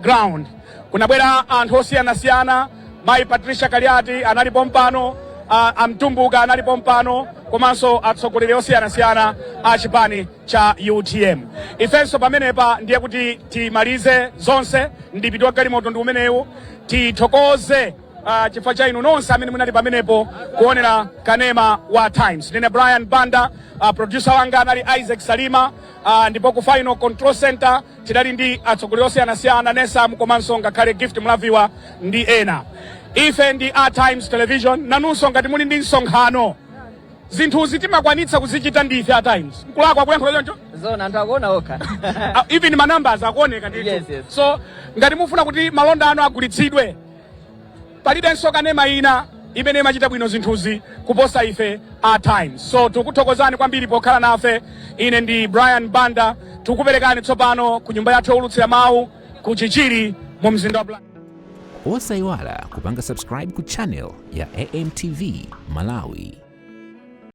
[SPEAKER 8] ground. Kunabwera anthu osiyanasiyana, Mai Patricia Kaliati analipo mpano, Amtumbuka analipo mpano, komanso atsogoleri osiyanasiyana a chipani cha UTM. Ifenso pamenepa ndiye kuti timalize zonse ndipitwa galimoto ndi umenewu tithokoze chifukwa cha inu nonse amene munali pamenepo kuonera kanema wa Times. Ndine Brian Banda, producer wanga anali Isaac Salima, ndipo ku final control center tidali ndi atsogoleri osiyanasiyana Nesam komanso ngakhale Gift Mlaviwa ndi ena. Ife ndi Times Television nanunso ngati muli ndi msonkhano zinthuzi timakwanitsa kuzichita ndife Times. Nkulakwa kuyankhula choncho?
[SPEAKER 9] Zona anthu akuona okha.
[SPEAKER 8] Even ma numbers akuoneka ndithu.
[SPEAKER 9] Yes.
[SPEAKER 8] So ngati mufuna kuti malonda anu agulitsidwe palibenso kanema ina imene imachita bwino zinthuzi kuposa ife Times. So tikuthokozani kwambiri pokhala nafe. Ine ndi Brian Banda, tikuperekani tsopano ku nyumba yathu youlutsira mawu ku Chichiri mu mzinda wa Blantyre.
[SPEAKER 1] Osayiwala kupanga subscribe ku channel ya AMTV Malawi.